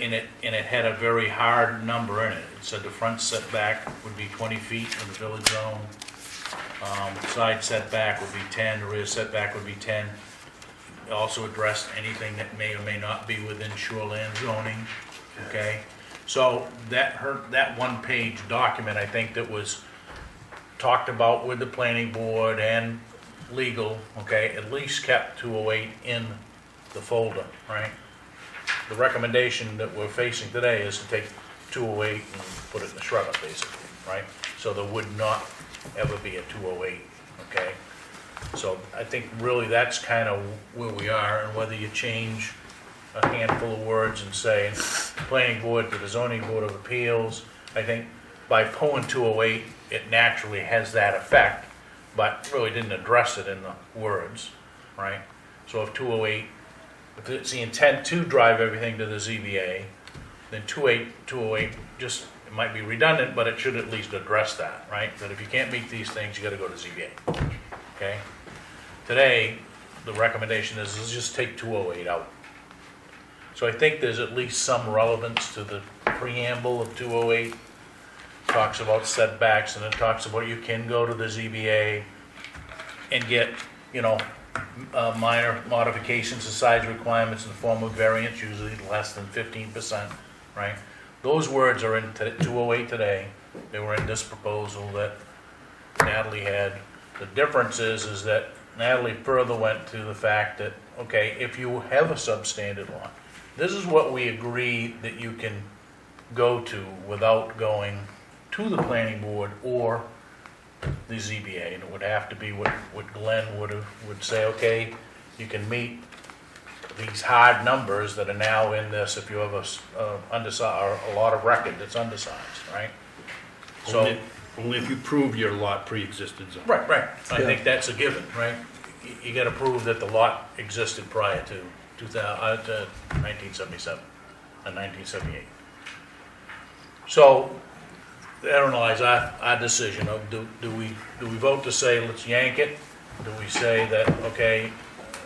and it had a very hard number in it. It said the front setback would be 20 feet in the village zone, side setback would be 10, the rear setback would be 10. It also addressed anything that may or may not be within shoreland zoning, okay? So that one-page document, I think, that was talked about with the planning board and legal, okay, at least kept 208 in the folder, right? The recommendation that we're facing today is to take 208 and put it in the shredder, basically, right? So there would not ever be a 208, okay? So I think really that's kind of where we are, and whether you change a handful of words and say planning board to the zoning board of appeals, I think by pulling 208, it naturally has that effect, but really didn't address it in the words, right? So if 208, if it's the intent to drive everything to the ZBA, then 208 just, it might be redundant, but it should at least address that, right? That if you can't meet these things, you gotta go to ZBA, okay? Today, the recommendation is let's just take 208 out. So I think there's at least some relevance to the preamble of 208. Talks about setbacks, and it talks about you can go to the ZBA and get, minor modifications to size requirements in the form of variance, usually less than 15%, right? Those words are in 208 today. They were in this proposal that Natalie had. The difference is that Natalie further went to the fact that, okay, if you have a substandard lot, this is what we agree that you can go to without going to the planning board or the ZBA, and it would have to be what Glenn would say, okay, you can meet these hard numbers that are now in this if you have a lot of record that's undersized, right? So Only if you prove your lot pre-existed zone. right. I think that's a given, right? You got to prove that the lot existed prior to 1977 and 1978. So therein lies our decision of do we vote to say let's yank it? Do we say that, okay,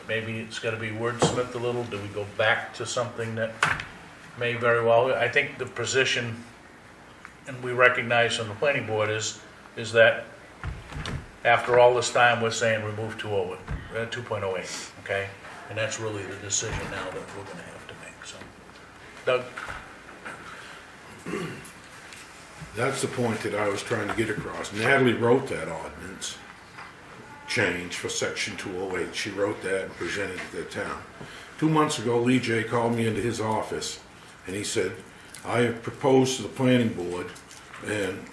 maybe it's got to be wordsmithed a little? Do we go back to something that may very well? I think the position, and we recognize from the planning board, is that after all this time we're saying remove 2.08, okay? And that's really the decision now that we're going to have to make. So, Doug? That's the point that I was trying to get across. Natalie wrote that ordinance change for section 208. She wrote that and presented it to the town. 2 months ago, Lee J called me into his office and he said, I have proposed to the planning board and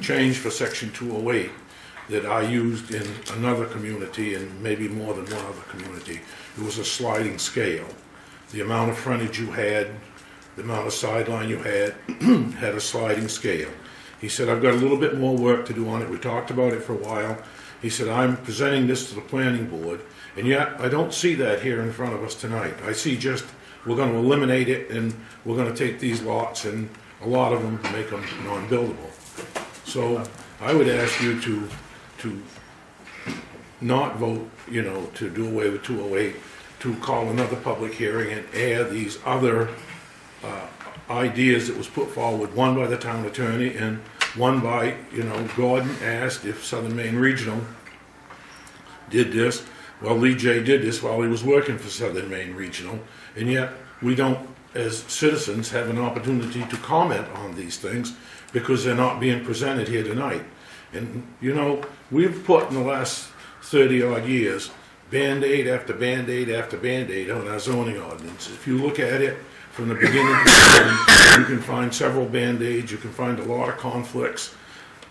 change for section 208 that I used in another community and maybe more than one other community. It was a sliding scale. The amount of frontage you had, the amount of sideline you had a sliding scale. He said, I've got a little bit more work to do on it. We talked about it for a while. He said, I'm presenting this to the planning board, and yet I don't see that here in front of us tonight. I see just, we're going to eliminate it, and we're going to take these lots, and a lot of them, make them non-buildable. So I would ask you to not vote, to do away with 208, to call another public hearing and add these other ideas that was put forward, one by the town attorney and one by, Gordon asked if Southern Maine Regional did this. Well, Lee J did this while he was working for Southern Maine Regional, and yet we don't, as citizens, have an opportunity to comment on these things because they're not being presented here tonight. And, we've put in the last 30-odd years Band-Aid after Band-Aid after Band-Aid on our zoning ordinance. If you look at it from the beginning to the end. You can find several Band-Aids, you can find a lot of conflicts.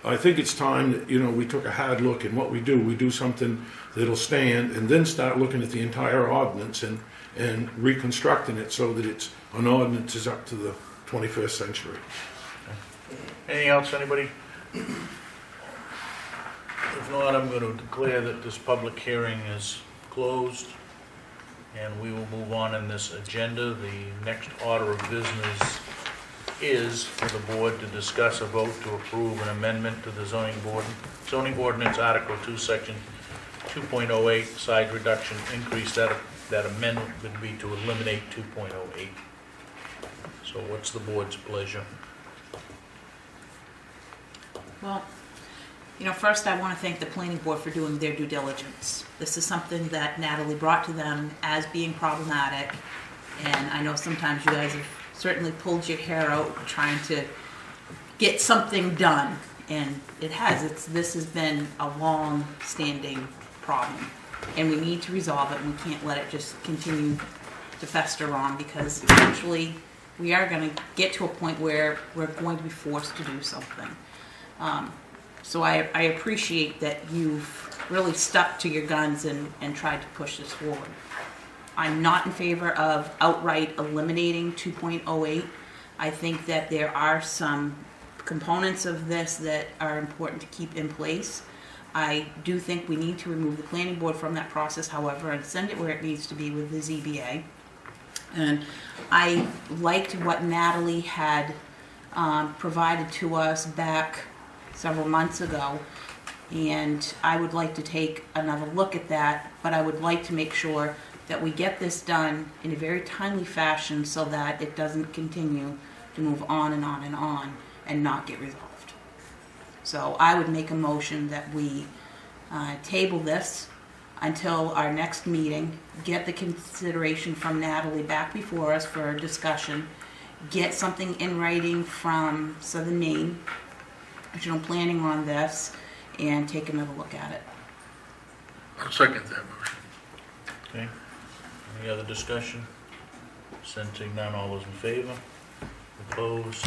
I think it's time that, we took a hard look at what we do. We do something that'll stand, and then start looking at the entire ordinance and reconstructing it so that it's an ordinance is up to the 21st century. Anything else, anybody? If not, I'm going to declare that this public hearing is closed, and we will move on in this agenda. The next order of business is for the board to discuss a vote to approve an amendment to the zoning ordinance Article 2, Section 2.08, size reduction increase. That amendment would be to eliminate 2.08. So what's the board's pleasure? Well, first I want to thank the planning board for doing their due diligence. This is something that Natalie brought to them as being problematic, and I know sometimes you guys have certainly pulled your hair out trying to get something done, and it has. This has been a long-standing problem, and we need to resolve it. We can't let it just continue to fester on, because eventually we are going to get to a point where we're going to be forced to do something. So I appreciate that you've really stuck to your guns and tried to push this forward. I'm not in favor of outright eliminating 2.08. I think that there are some components of this that are important to keep in place. I do think we need to remove the planning board from that process, however, and send it where it needs to be with the ZBA. And I liked what Natalie had provided to us back several months ago, and I would like to take another look at that, but I would like to make sure that we get this done in a very timely fashion so that it doesn't continue to move on and on and on and not get resolved. So I would make a motion that we table this until our next meeting, get the consideration from Natalie back before us for discussion, get something in writing from Southern Maine, regional planning on this, and take another look at it. I'll second that motion. Okay. Any other discussion? Sensing none, all those in favor? Opposed?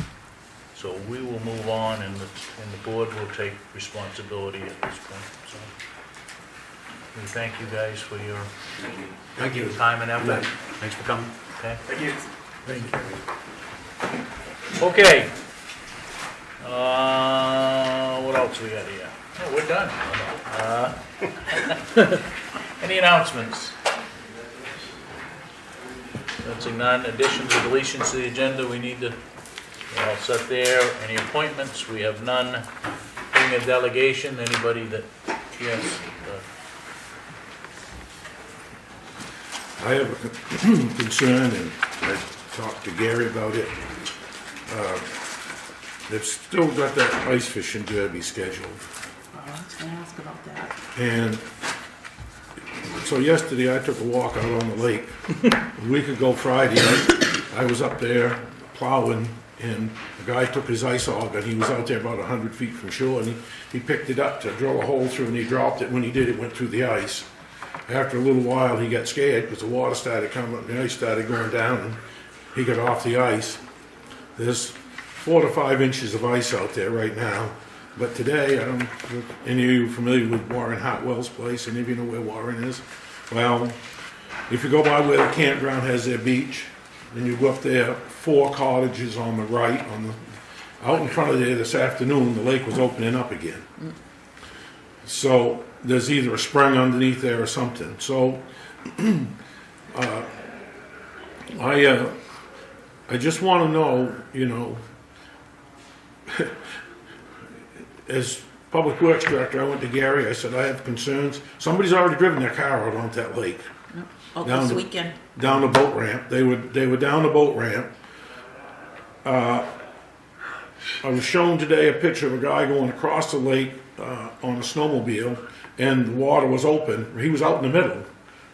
So we will move on, and the board will take responsibility at this point. So we thank you guys for your time and effort. Thanks for coming. Okay. Thank you. Okay. What else we got here? Oh, we're done. Any announcements? Sensing none. Additions or deletions to the agenda, we need to, we're all set there. Any appointments? We have none. Being a delegation, anybody that, yes. I have a concern, and I talked to Gary about it. They've still got that ice fishing derby scheduled. I was going to ask about that. And so yesterday I took a walk out on the lake. A week ago Friday, I was up there plowing, and a guy took his ice auger, and he was out there about 100 feet from shore, and he picked it up to drill a hole through, and he dropped it. When he did, it went through the ice. After a little while, he got scared because the water started coming up, the ice started going down, and he got off the ice. There's 4 to 5 inches of ice out there right now. But today, I don't know if any of you familiar with Warren Hartwell's place. Any of you know where Warren is? Well, if you go by where the campground has their beach, and you go up there, 4 cottages on the right, out in front of there this afternoon, the lake was opening up again. So there's either a spring underneath there or something. So I just want to know, as Public Works Director, I went to Gary, I said, I have concerns. Somebody's already driven their car out onto that lake. Oh, Down this the- weekend. Down the boat ramp. They were down the boat ramp. I was shown today a picture of a guy going across the lake on a snowmobile, and the water was open. He was out in the middle,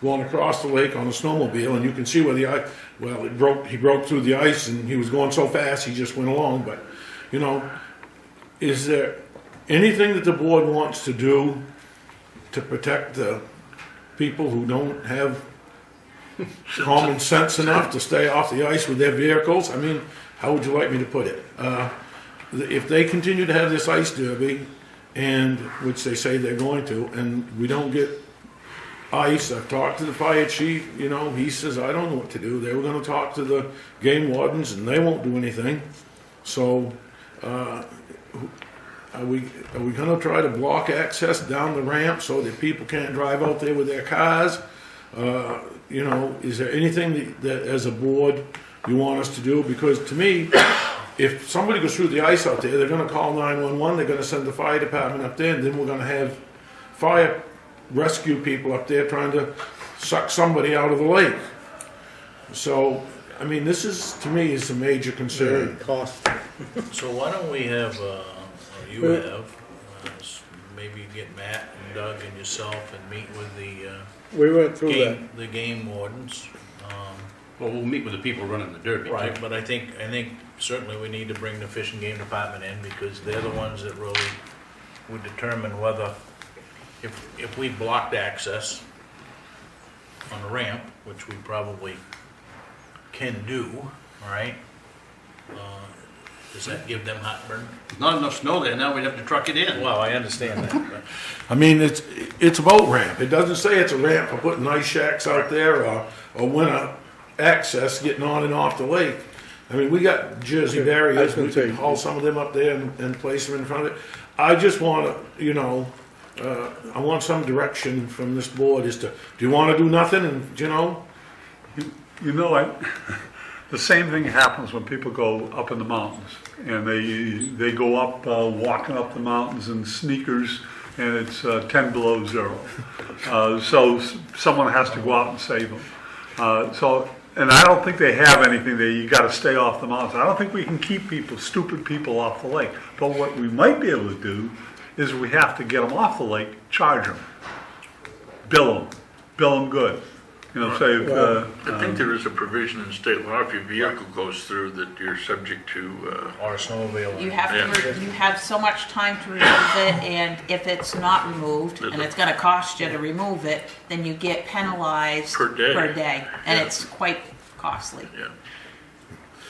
going across the lake on a snowmobile, and you can see where the ice, well, he broke through the ice, and he was going so fast he just went along. But, is there anything that the board wants to do to protect the people who don't have common sense enough to stay off the ice with their vehicles. I mean, how would you like me to put it? If they continue to have this ice derby, and which they say they're going to, and we don't get ice, I've talked to the fire chief, you know, he says, I don't know what to do. They were gonna talk to the game wardens and they won't do anything. So, are we gonna try to block access down the ramp so that people can't drive out there with their cars? You know, is there anything that as a board you want us to do? Because to me, if somebody goes through the ice out there, they're gonna call 911, they're gonna send the fire department up there, and then we're gonna have fire rescue people up there trying to suck somebody out of the lake. So, I mean, this is, to me, is a major Very concern. costly. So why don't we have, or you have, maybe get Matt and Doug and yourself and meet with the We went through that. the game wardens. Well, we'll meet with the people running the derby. Right, too. but I think certainly we need to bring the Fish and Game Department in, because they're the ones that really would determine whether, if we blocked access on the ramp, which we probably can do, all right? Does that give them heartburn? Not enough snow there, now we'd have to truck it in. Well, I understand that, but I mean, it's a boat ramp. It doesn't say it's a ramp for putting ice shacks out there or winter access getting on and off the lake. I mean, we got Jersey barriers, we can haul some of them up there and place them in front of it. I just want to, you know, I want some direction from this board as to, do you want to do nothing and, you know? You know, the same thing happens when people go up in the mountains, and they go up, walking up the mountains in sneakers, and it's 10 below zero. So someone has to go out and save them. And I don't think they have anything that you got to stay off the mountains. I don't think we can keep stupid people off the lake. But what we might be able to do is we have to get them off the lake, charge them, bill them good. You know, say. I think there is a provision in state law, if your vehicle goes through, that you're subject to. or a snowmobile. You have to, you have so much time to remove it, and if it's not removed, and it's gonna cost you to remove it, then you get penalized Per day. and it's quite costly. Yeah.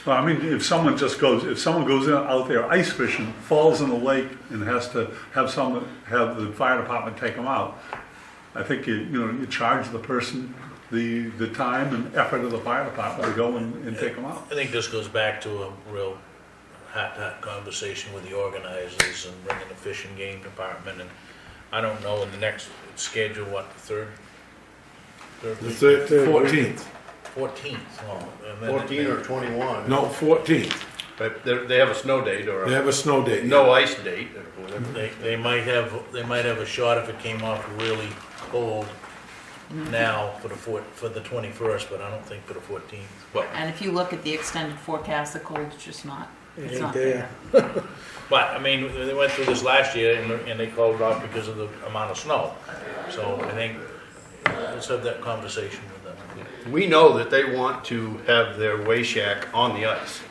Well, I mean, if someone goes out there ice fishing, falls in the lake, and has to have the fire department take them out, I think you charge the person the time and effort of the fire department to go and take them out. I think this goes back to a real hot conversation with the organizers and bringing the Fish and Game Department, and I don't know in the next schedule, what, the third The week? 14th. 14th. Oh, and then 14 or 21. No, 14th. But they have a snow date or They have a snow date. no ice date or whatever. They might have a shot if it came off really cold now for the 21st, but I don't think for the 14th. Well, And if you look at the extended forecast, the cold's just not, it's Ain't not there. there. But I mean, they went through this last year and they called it off because of the amount of snow. So I think let's have that conversation with them. we know that they want to have their way shack on the ice.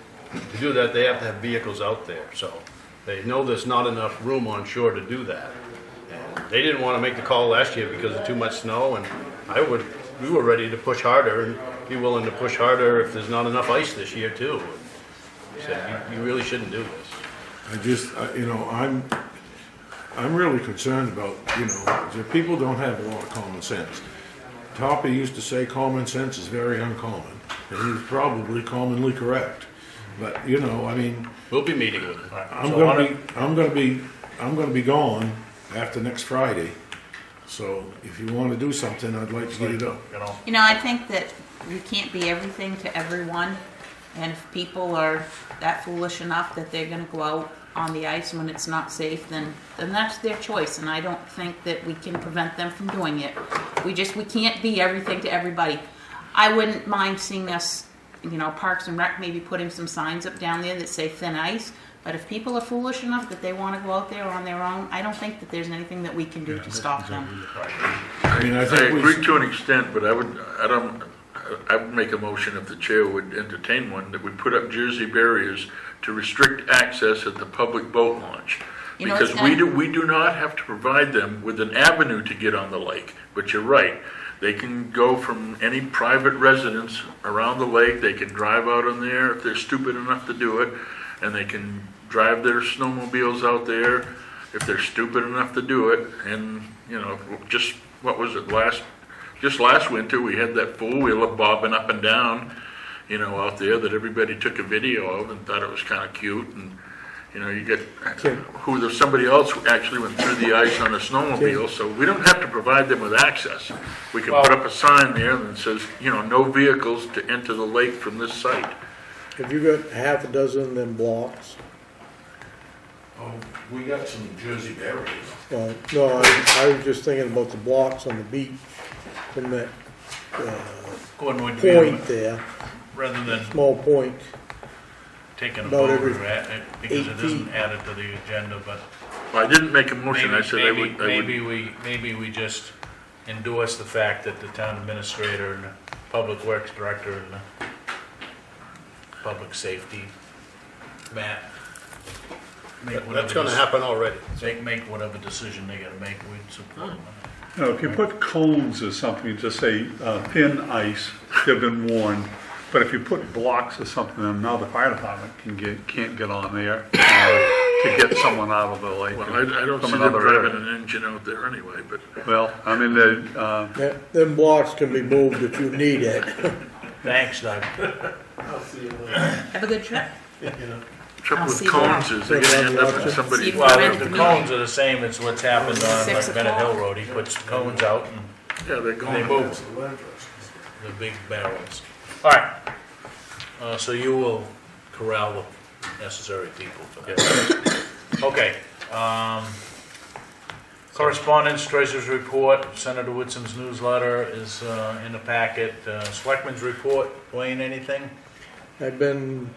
To do that, they have to have vehicles out there, so they know there's not enough room on shore to do that. And they didn't want to make the call last year because of too much snow, and we were ready to push harder and be willing to push harder if there's not enough ice this year too. We said, you really shouldn't do this. I'm really concerned about, that people don't have a lot of common sense. Toppy used to say common sense is very uncommon, and he was probably commonly correct. But, We'll be meeting with them. I'm gonna be gone after next Friday. So if you want to do something, I'd like to get it up. I think that we can't be everything to everyone, and if people are that foolish enough that they're gonna go out on the ice when it's not safe, then that's their choice, and I don't think that we can prevent them from doing it. We can't be everything to everybody. I wouldn't mind seeing us, Parks and Rec maybe putting some signs up down there that say thin ice, but if people are foolish enough that they wanna go out there on their own, I don't think that there's anything that we can do to stop them. I mean, I I think we agree to an extent, but I would make a motion if the chair would entertain one, that we put up Jersey barriers to restrict access at the public boat launch. You know, Because it's we do not have to provide them with an avenue to get on the lake, but you're right. They can go from any private residence around the lake, they can drive out on there if they're stupid enough to do it, and they can drive their snowmobiles out there if they're stupid enough to do it. And, you know, just, what was it, just last winter, we had that four-wheeler bobbing up and down, you know, out there that everybody took a video of and thought it was kind of cute. And, you know, you get somebody else who actually went through the ice on a snowmobile, so we don't have to provide them with access. We can put up a sign there that says, you know, no vehicles to enter the lake from this site. Have you got half a dozen of them blocks? Oh, we got some Jersey barriers. No, I was just thinking about the blocks on the beach from that Gordon would be point there, rather than small point. taking a About vote every at it, because 8 it isn't feet. added to the agenda, but Well, I didn't make a motion, I said I would. maybe we just endorse the fact that the town administrator and the public works director and the public safety, Matt, make whatever. That's gonna happen already. Make whatever decision they gotta make, we'd support them. You know, if you put cones or something, just say thin ice, they've been warned. But if you put blocks or something, then now the fire department can't get on there to get someone out of the lake. Well, I don't from see them another driving area. an engine out there anyway, but. Well, I mean, Them blocks can be moved if you need it. Thanks, Doug. Have a good trip. Trouble I'll with see you cones around. is they're gonna end up in See somebody's. you Well, around the at the cones meeting. are the same as what's happened on 6 like Bennett o'clock. Hill Road, he puts cones out and Yeah, they're they going. move, the big barrels. All right, so you will corral the necessary people for that. Okay, correspondence, treasurer's report, Senator Woodsome's newsletter is in the packet. Selectmen's report, Dwayne, anything? I've been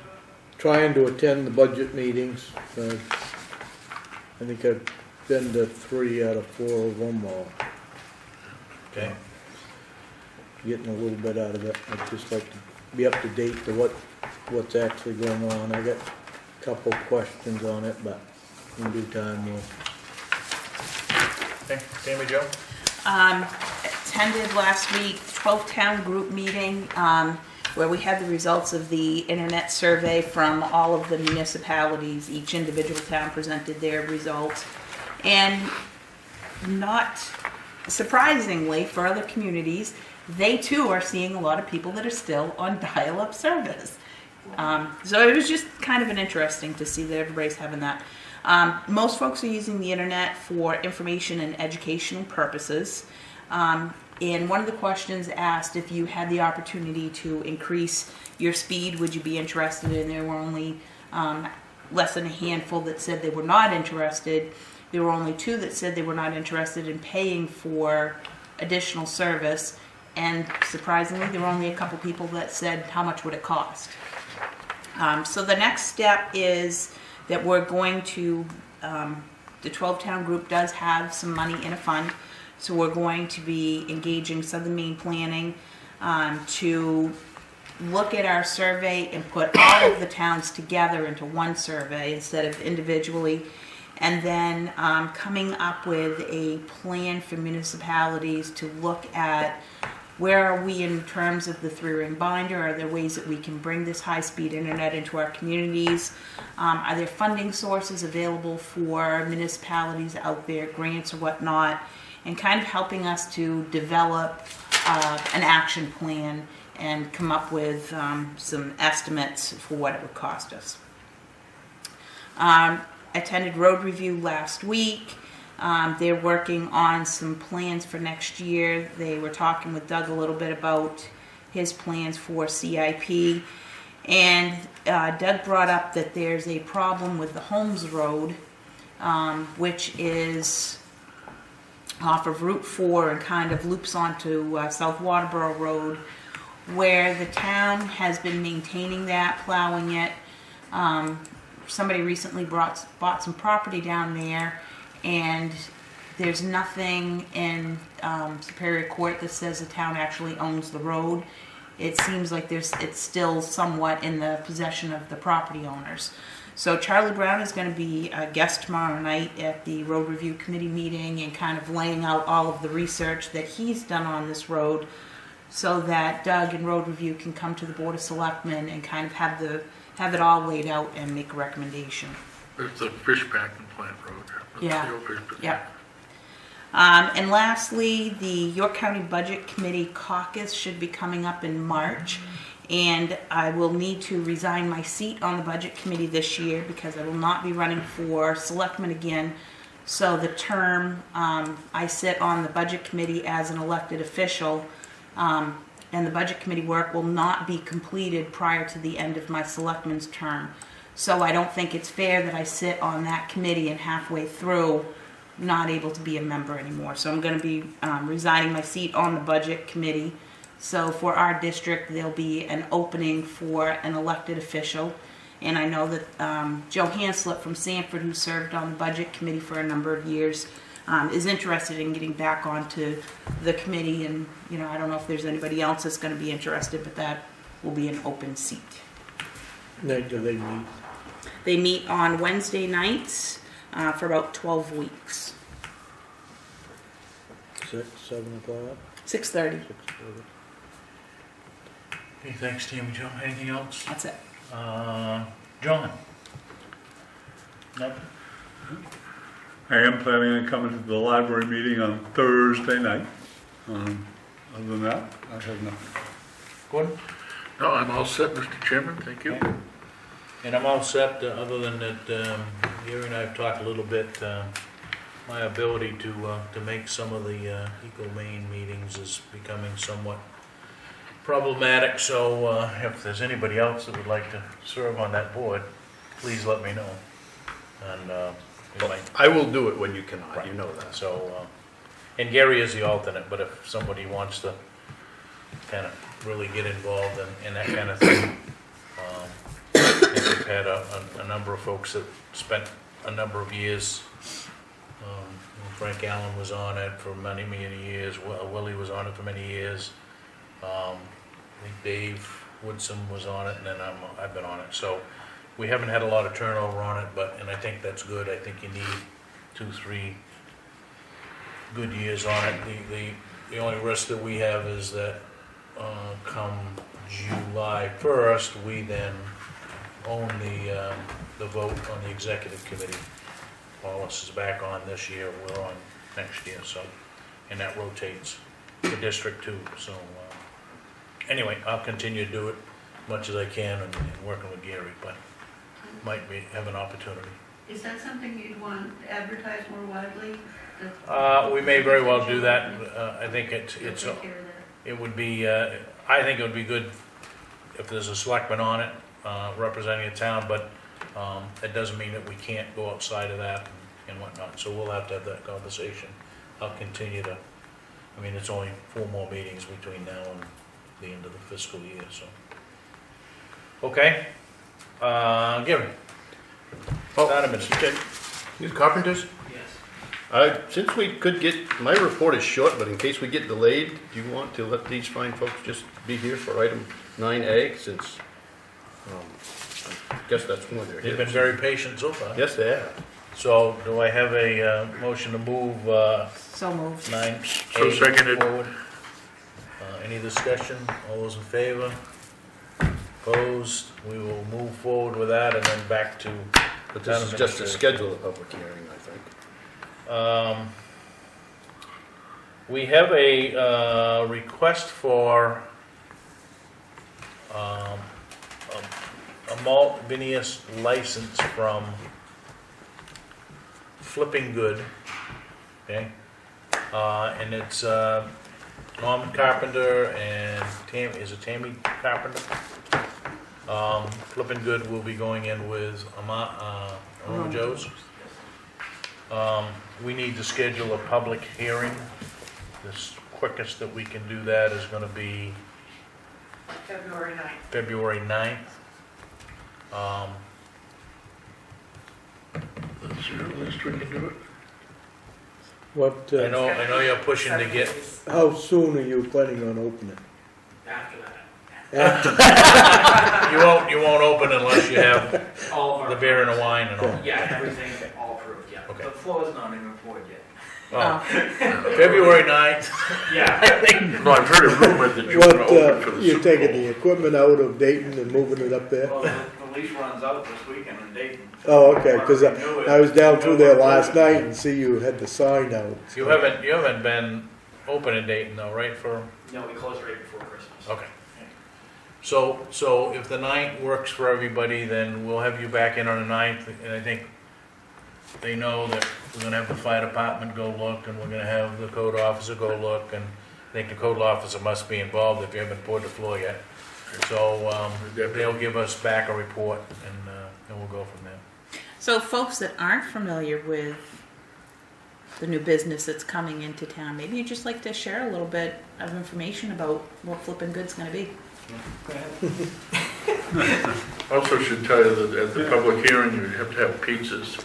trying to attend the budget meetings. I think I've been to 3 out of 4 of them, or Okay, getting a little bit out of it. I'd just like to be up to date to what's actually going on. I got a couple questions on it, but in due time we'll. okay, Tammy Jo? Attended last week, 12-town group meeting, where we had the results of the internet survey from all of the municipalities. Each individual town presented their results. And not surprisingly for other communities, they too are seeing a lot of people that are still on dial-up service. So it was just kind of interesting to see that everybody's having that. Most folks are using the internet for information and educational purposes. And one of the questions asked if you had the opportunity to increase your speed, would you be interested? And there were only less than a handful that said they were not interested. There were only 2 that said they were not interested in paying for additional service. And surprisingly, there were only a couple people that said, how much would it cost? So the next step is that we're going to, the 12-town group does have some money in a fund. So we're going to be engaging Southern Maine Planning to look at our survey and put all of the towns together into one survey instead of individually. And then coming up with a plan for municipalities to look at where are we in terms of the 3-ring binder? Are there ways that we can bring this high-speed internet into our communities? Are there funding sources available for municipalities out there, grants or whatnot? And kind of helping us to develop an action plan and come up with some estimates for what it would cost us. Attended road review last week. They're working on some plans for next year. They were talking with Doug a little bit about his plans for CIP. And Doug brought up that there's a problem with the Holmes Road, which is off of Route 4 and kind of loops onto South Waterboro Road, where the town has been maintaining that, plowing it. Somebody recently bought some property down there, and there's nothing in Superior Court that says the town actually owns the road. It seems like it's still somewhat in the possession of the property owners. So Charlie Brown is going to be a guest tomorrow night at the road review committee meeting and kind of laying out all of the research that he's done on this road so that Doug and road review can come to the Board of Selectmen and kind of have it all laid out and make a recommendation. It's the fish packing plant road. Yeah. The old fish packing. Yep. And lastly, the York County Budget Committee caucus should be coming up in March. And I will need to resign my seat on the Budget Committee this year because I will not be running for Selectman again. So the term, I sit on the Budget Committee as an elected official, and the Budget Committee work will not be completed prior to the end of my Selectman's term. So I don't think it's fair that I sit on that committee and halfway through not able to be a member anymore. So I'm going to be resigning my seat on the Budget Committee. So for our district, there'll be an opening for an elected official. And I know that Joe Hanslip from Sanford, who served on the Budget Committee for a number of years, is interested in getting back onto the committee. And, you know, I don't know if there's anybody else that's going to be interested, but that will be an open seat. Now, do they meet? They meet on Wednesday nights for about 12 weeks. 6, 7 o'clock? 6:30. 6:30. Okay, thanks, Tammy Jo. Anything else? That's it. John? Nothing? I am planning on coming to the library meeting on Thursday night. Other than that, I have nothing. Gordon? No, I'm all set, Mr. Chairman, thank you. And I'm all set, other than that, Gary and I have talked a little bit, my ability to make some of the Eco Maine meetings is becoming somewhat problematic, so if there's anybody else that would like to serve on that board, please let me know. And we might, I will do it when you cannot, Right. you know that. so, and Gary is the alternate, but if somebody wants to kind of really get involved in that kind of thing, I think we've had a number of folks that spent a number of years. Frank Allen was on it for many, many years. Willie was on it for many years. I think Dave Woodsome was on it, and then I've been on it. So we haven't had a lot of turnover on it, and I think that's good. I think you need 2-3 good years on it. The only risk that we have is that come July 1st, we then own the vote on the executive committee. Wallace is back on this year, we're on next year, so, and that rotates the district too, so, anyway, I'll continue to do it as much as I can and working with Gary, but might have an opportunity. Is that something you'd want to advertise more widely? We may very well do that. I think it would be, I think it would be good if there's a selectman on it, representing a town, but it doesn't mean that we can't go outside of that and whatnot, so we'll have to have that conversation. I'll continue to, I mean, it's only 4 more meetings between now and the end of the fiscal year, so. Okay, Gary. Okay. You carpenters? Yes. Since we could get, my report is short, but in case we get delayed, do you want to let these fine folks just be here for item 9A, since, I guess that's one of their They've been hits. very patient so far. Yes, they have. So do I have a motion to move So moved. 9A So seconded. forward? Any discussion? All those in favor? Opposed? We will move forward with that and then back to, But this is just to schedule a public hearing, I think. we have a request for a malt vinous license from Flipping Good, okay? And it's Norman Carpenter and Tammy Carpenter? Flipping Good will be going in with Aroma Joe's. We need to schedule a public hearing. The quickest that we can do that is going to be February 9th. February 9th. That's the earliest we can do it. What, I know you're pushing to get, how soon are you planning on opening? After that. You won't open unless you have All of our the beer and the wine and all. Yeah, everything all approved, yeah. Okay. The floor is not even poured yet. Oh, February 9th. Yeah. No, I've heard a rumor that you were What, gonna open for the you're Super taking Bowl. the equipment out of Dayton and moving it up there? Well, the lease runs out this weekend in Dayton. Oh, okay, because I was down through there last night and see you had the sign out. You haven't been open in Dayton though, right, for, No, we closed right before Christmas. okay. So if the 9th works for everybody, then we'll have you back in on the 9th, and I think they know that we're gonna have the fire department go look, and we're gonna have the code officer go look, and I think the code officer must be involved if you haven't poured the floor yet. So, they'll give us back a report, and we'll go from there. So folks that aren't familiar with the new business that's coming into town, maybe you'd just like to share a little bit of information about what Flippin' Good's gonna be. Also should tell you that at the public hearing, you have to have pizzas.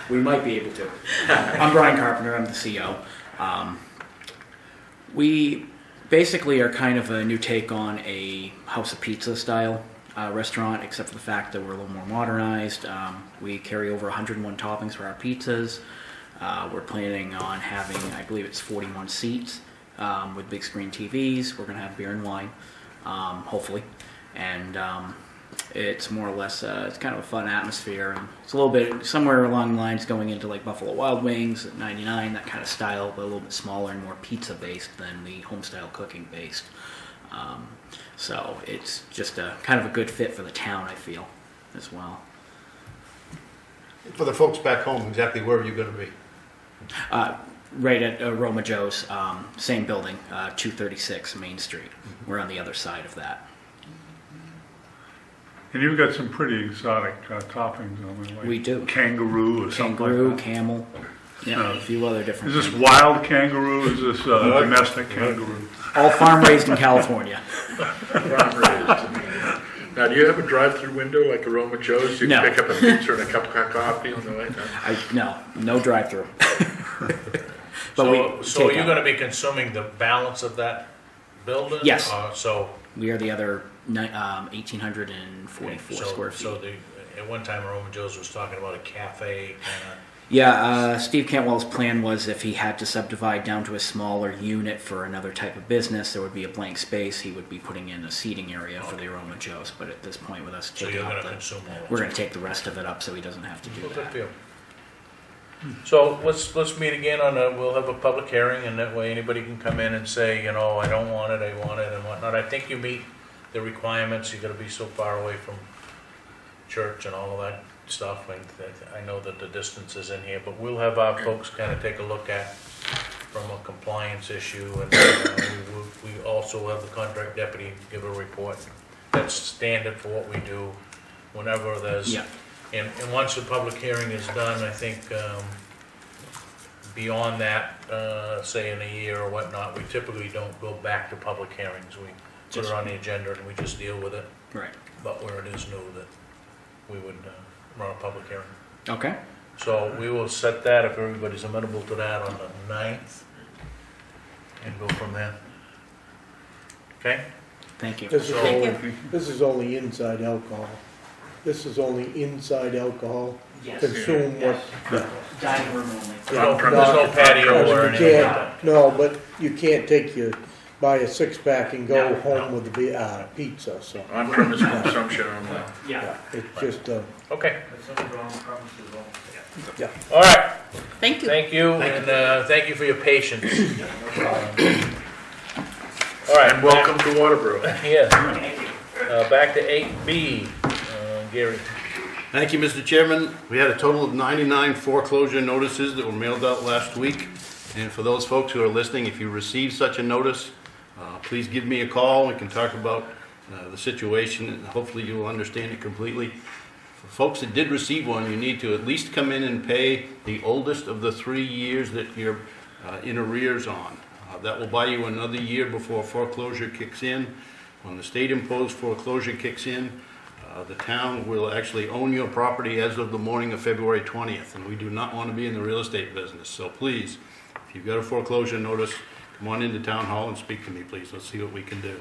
We might be able to. I'm Brian Carpenter, I'm the CO. We basically are kind of a new take on a House of Pizza style restaurant, except for the fact that we're a little more modernized. We carry over 101 toppings for our pizzas. We're planning on having, I believe it's 41 seats with big screen TVs. We're going to have beer and wine, hopefully. And it's more or less, it's kind of a fun atmosphere. And it's a little bit, somewhere along the lines going into like Buffalo Wild Wings at 99, that kind of style, but a little bit smaller and more pizza based than the home style cooking based. So it's just a kind of a good fit for the town, I feel, as well. For the folks back home, exactly where are you gonna be? Right at Roma Joe's, same building, 236 Main Street. We're on the other side of that. And you've got some pretty exotic toppings on there, like We do. kangaroo or something Kangaroo, like that. camel, yeah, a few other different Is this things. wild kangaroo? Is this domestic kangaroo? All farm raised in California. Now, do you have a drive-through window like Aroma Joe's? You No. can pick up a pizza and a cup of coffee on the way down? No drive-through. But we So take you're out. gonna be consuming the balance of that building? Yes. So. We are the other 1,844 square feet. So at one time, Roman Joe's was talking about a cafe kind Yeah, Steve Cantwell's plan was if he had to subdivide down to a smaller unit for another type of business, there would be a blank space. He would be putting in a seating area for the Aroma Joe's. But at this point, with us so taking you're up gonna consume all of it. we're going to take the rest of it up, so he doesn't have to do Well, that. good deal. So let's meet again we'll have a public hearing, and that way anybody can come in and say, I don't want it, I want it, and whatnot. I think you meet the requirements. You gotta be so far away from church and all of that stuff. And I know that the distance is in here, but we'll have our folks kind of take a look at from a compliance issue, and we also have the contract deputy give a report. That's standard for what we do whenever there's. Yeah. And once the public hearing is done, I think, beyond that, say in a year or whatnot, we typically don't go back to public hearings. We put it on the agenda and we just deal with it. Right. But where it is new, that we would run a public hearing. Okay. So we will set that, if everybody's amenable to that, on the 9th, and go from there. Okay? Thank you. This is Thank only, this is only inside alcohol. This is only inside alcohol. Yes. Consume Yes. what. Dining room only. There's no patio or You anything like can't, that. no, but you can't buy a six-pack and go No, home with the pizza, so. On-premise consumption only. Yeah. It's just, Okay, yeah. all right. Thank you. Thank you, and thank you for your patience. All right, And welcome to Waterboro. Yes. Back to 8B, Gary. Thank you, Mr. Chairman. We had a total of 99 foreclosure notices that were mailed out last week. And for those folks who are listening, if you receive such a notice, please give me a call. We can talk about the situation, and hopefully you will understand it completely. For folks that did receive one, you need to at least come in and pay the oldest of the 3 years that you're in arrears on. That will buy you another year before foreclosure kicks in. When the state-imposed foreclosure kicks in, the town will actually own your property as of the morning of February 20th, and we do not want to be in the real estate business. So please, if you've got a foreclosure notice, come on into town hall and speak to me, please. Let's see what we can do.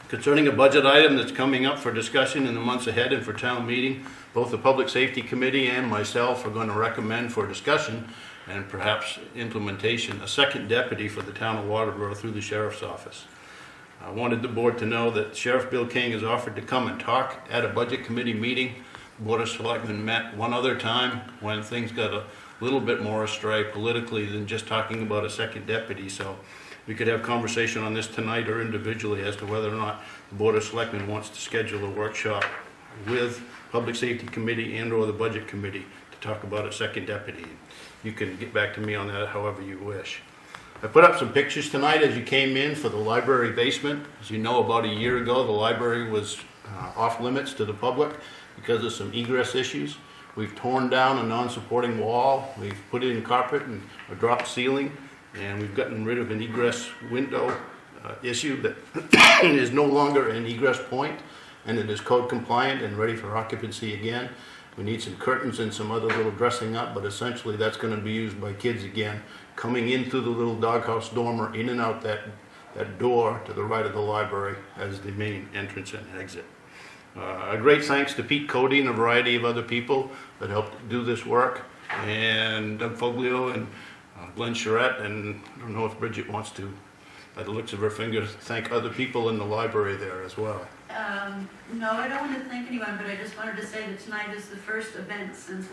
Concerning a budget item that's coming up for discussion in the months ahead and for town meeting, both the Public Safety Committee and myself are going to recommend for discussion and perhaps implementation a second deputy for the town of Waterboro through the sheriff's office. I wanted the board to know that Sheriff Bill King has offered to come and talk at a budget committee meeting. The Board of Selectmen met one other time when things got a little bit more astray politically than just talking about a second deputy. So we could have conversation on this tonight or individually as to whether or not the Board of Selectmen wants to schedule a workshop with Public Safety Committee and or the Budget Committee to talk about a second deputy. You can get back to me on that however you wish. I put up some pictures tonight as you came in for the library basement. As you know, about a year ago, the library was off limits to the public because of some egress issues. We've torn down a non-supporting wall, we've put in carpet and a drop ceiling, and we've gotten rid of an egress window issue that is no longer an egress point, and it is code compliant and ready for occupancy again. We need some curtains and some other little dressing up, but essentially that's going to be used by kids again, coming in through the little doghouse dormer, in and out that door to the right of the library as the main entrance and exit. A great thanks to Pete Cody and a variety of other people that helped do this work, and Doug Foglio and Glenn Charette, and I don't know if Bridget wants to, by the looks of her fingers, thank other people in the library there as well. No, I don't want to thank anyone, but I just wanted to say that tonight is the first event since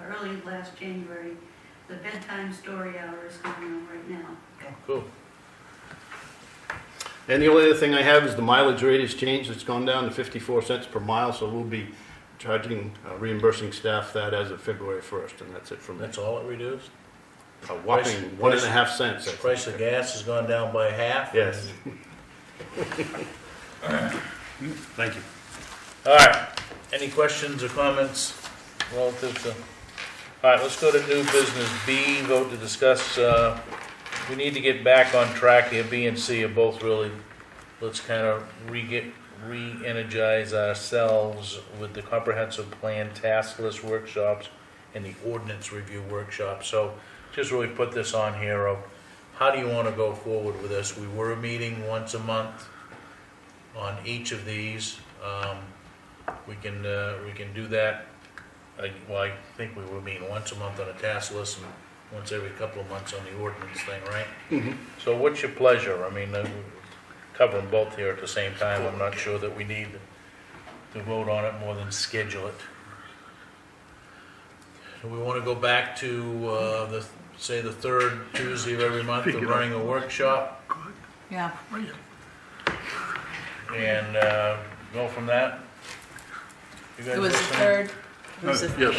early last January. The bedtime story hour is going on right now. Oh, cool. And the only other thing I have is the mileage rate has changed. It's gone down to 54 cents per mile, so we'll be reimbursing staff that as of February 1st, and that's it from me. That's all it reduced? A whopping 1.5 cents. The price of gas has gone down by half? Yes. Thank you. All right, any questions or comments relative to, all right, let's go to new business B, vote to discuss, we need to get back on track here. B and C are both really, let's kind of re-energize ourselves with the comprehensive plan task list workshops and the ordinance review workshop. So just really put this on here of how do you want to go forward with this? We were meeting once a month on each of these. We can do that. Well, I think we were meeting once a month on a task list and once every couple of months on the ordinance thing, right? Mm-hmm. So what's your pleasure? I mean, cover them both here at the same time. I'm not sure that we need to vote on it more than schedule it. Do we want to go back to say the third Tuesday of every month of running a workshop Yeah. and go from that? You guys It was the listening? third. It was the Yes,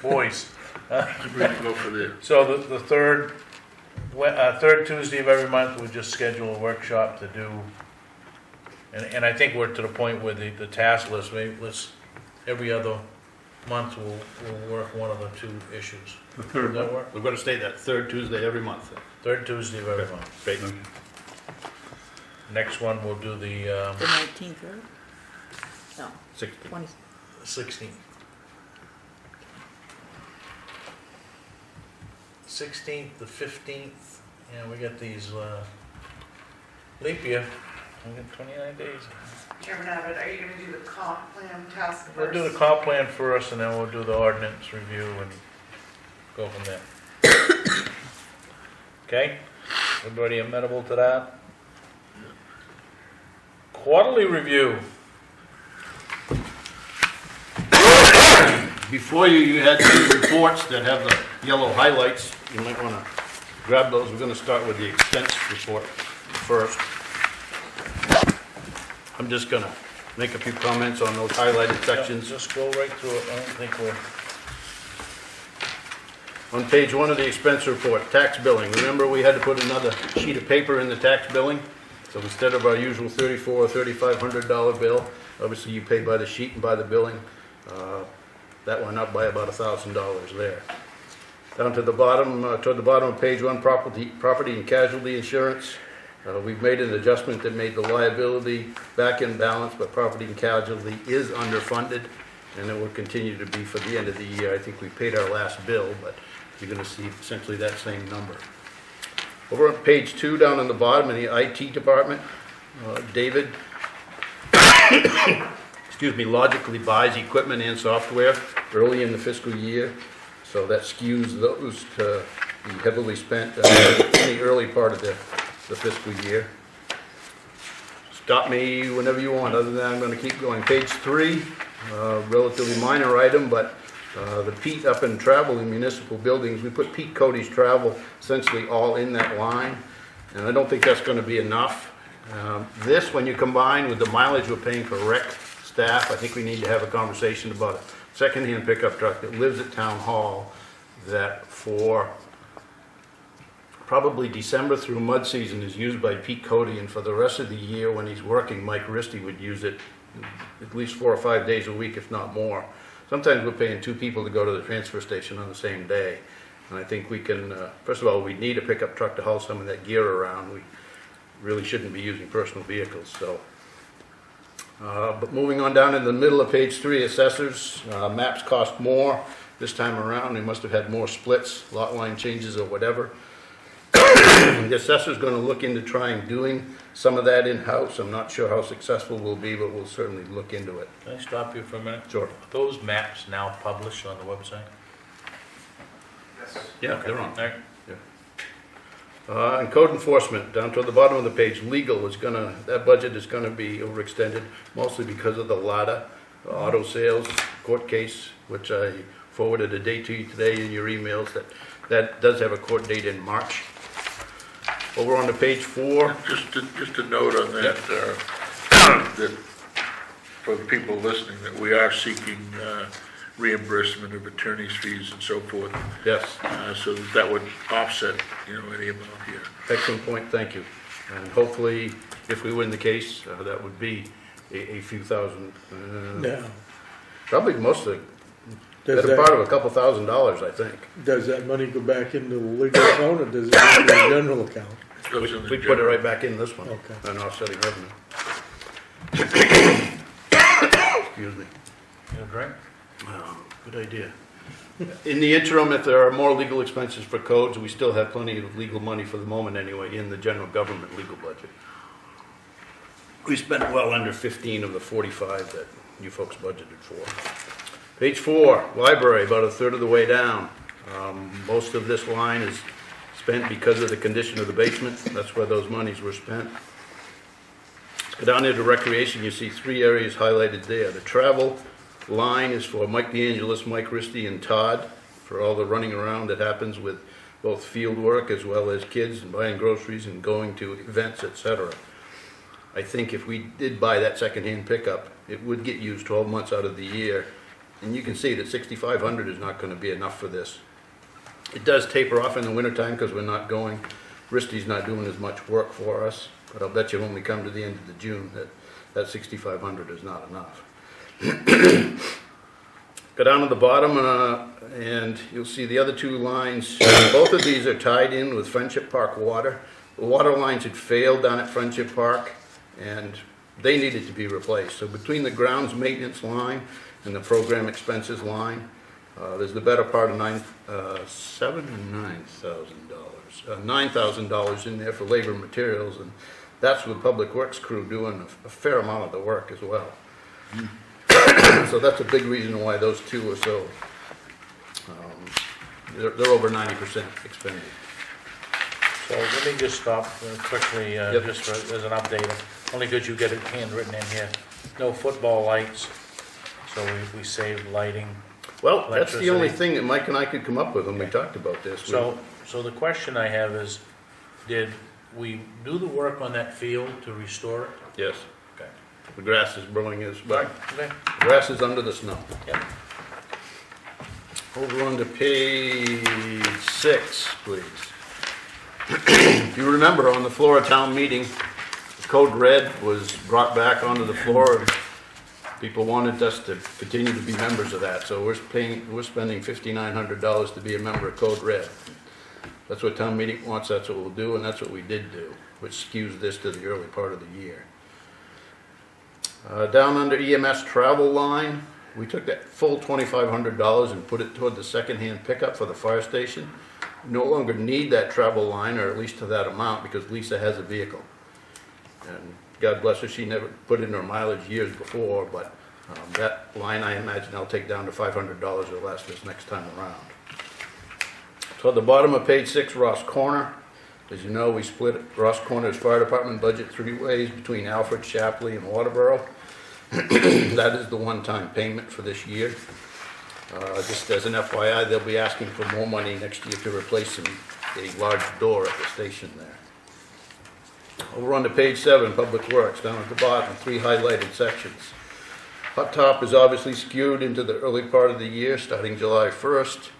Boys. we can go for there. So the third Tuesday of every month, we just schedule a workshop to do, and I think we're to the point where the task list, maybe every other month we'll work one of the two issues. The third. Does that work? We're going to stay that third Tuesday every month. Third Tuesday of every month. Great. Next one, we'll do the The 19th, right? No, 16. 16th. 16th, the 15th, yeah, we got these leap year. We got 29 days. Chairman Abbott, are you going to do the comp plan task first? We'll do the comp plan first, and then we'll do the ordinance review and go from there. Okay? Everybody amenable to that? Quarterly review. Before you had two reports that have the yellow highlights. You might want to grab those. We're going to start with the expense report first. I'm just going to make a few comments on those highlighted sections. Just go right through it. I don't think we're... On page 1 of the expense report, tax billing. Remember, we had to put another sheet of paper in the tax billing? So instead of our usual $3,400 or $3,500 bill, obviously you pay by the sheet and by the billing. That went up by about $1,000 there. Down to the bottom, toward the bottom of page 1, property and casualty insurance. We've made an adjustment that made the liability back in balance, but property and casualty is underfunded. and it will continue to be for the end of the year. I think we paid our last bill, but you're gonna see essentially that same number. Over on page 2, down on the bottom in the IT department, David, excuse me, logically buys equipment and software early in the fiscal year, so that skews those to be heavily spent in the early part of the fiscal year. Stop me whenever you want, other than I'm going to keep going. Page 3, relatively minor item, but the Pete up in travel in municipal buildings, we put Pete Cody's travel essentially all in that line, and I don't think that's going to be enough. This, when you combine with the mileage we're paying for rec staff, I think we need to have a conversation about a secondhand pickup truck that lives at Town Hall that for probably December through mud season is used by Pete Cody, and for the rest of the year when he's working, Mike Risty would use it at least 4 or 5 days a week, if not more. Sometimes we're paying 2 people to go to the transfer station on the same day. And I think we can, first of all, we need a pickup truck to haul some of that gear around. We really shouldn't be using personal vehicles, so. But moving on down in the middle of page 3, assessors, maps cost more this time around. They must have had more splits, lot line changes or whatever. The assessor's going to look into trying doing some of that in-house. I'm not sure how successful we'll be, but we'll certainly look into it. Can I stop you for a minute? Sure. Are those maps now published on the website? Yeah, they're on. All right. And code enforcement, down toward the bottom of the page, legal is gonna, that budget is gonna be overextended, mostly because of the LADA, auto sales court case, which I forwarded a date to you today in your emails, that does have a court date in March. Over on to page 4. Just a note on that, that for the people listening, that we are seeking reimbursement of attorney's fees and so forth. Yes. So that would offset, any amount here. Excellent point, thank you. And hopefully, if we win the case, that would be a few thousand. Now, Probably most of, does better part of that, a couple $1,000s, I think. does that money go back into the legal account, or does it go into the general account? Goes in the We put it general. right back in this one, Okay. an offsetting revenue. Excuse me. You have a drink? Good idea. In the interim, if there are more legal expenses for codes, we still have plenty of legal money for the moment anyway in the general government legal budget. We spent well under 15 of the 45 that you folks budgeted for. Page 4, library, about a third of the way down. Most of this line is spent because of the condition of the basement. That's where those monies were spent. Let's go down there to recreation. You see 3 areas highlighted there. The travel line is for Mike DeAngelis, Mike Risty, and Todd for all the running around that happens with both field work as well as kids and buying groceries and going to events, etc. I think if we did buy that secondhand pickup, it would get used 12 months out of the year. And you can see that $6,500 is not going to be enough for this. It does taper off in the wintertime because we're not going, Risty's not doing as much work for us. But I'll bet you when we come to the end of the June that $6,500 is not enough. Go down to the bottom and you'll see the other 2 lines. Both of these are tied in with Friendship Park water. The water lines had failed down at Friendship Park and they needed to be replaced. So between the grounds maintenance line and the program expenses line, there's the better part of $9,000 in there for labor and materials, and that's with Public Works crew doing a fair amount of the work as well. So that's a big reason why those 2 are so, they're over 90% expended. So let me just stop quickly, Yep. just as an update, only because you get it handwritten in here. No football lights, so we saved lighting. Well, that's the only Electricity. thing that Mike and I could come up with when we talked about this. So the question I have is, did we do the work on that field to restore it? Yes, Okay. the grass is growing as well. Okay. The grass is under the snow. Yep. Over on to page 6, please. If you remember, on the floor of town meeting, Code Red was brought back onto the floor, and people wanted us to continue to be members of that. So we're spending $5,900 to be a member of Code Red. That's what town meeting wants. That's what we'll do, and that's what we did do, which skews this to the early part of the year. Down under EMS travel line, we took that full $2,500 and put it toward the secondhand pickup for the fire station. We no longer need that travel line, or at least to that amount, because Lisa has a vehicle. And God bless her, she never put in her mileage years before, but that line I imagine I'll take down to $500 or less this next time around. So at the bottom of page 6, Ross Corner. As you know, we split Ross Corner's fire department budget 3 ways between Alfred, Shapley, and Waterboro. That is the one-time payment for this year. Just as an FYI, they'll be asking for more money next year to replace a large door at the station there. Over on to page 7, Public Works, down at the bottom, 3 highlighted sections. Hot top is obviously skewed into the early part of the year, starting July 1st.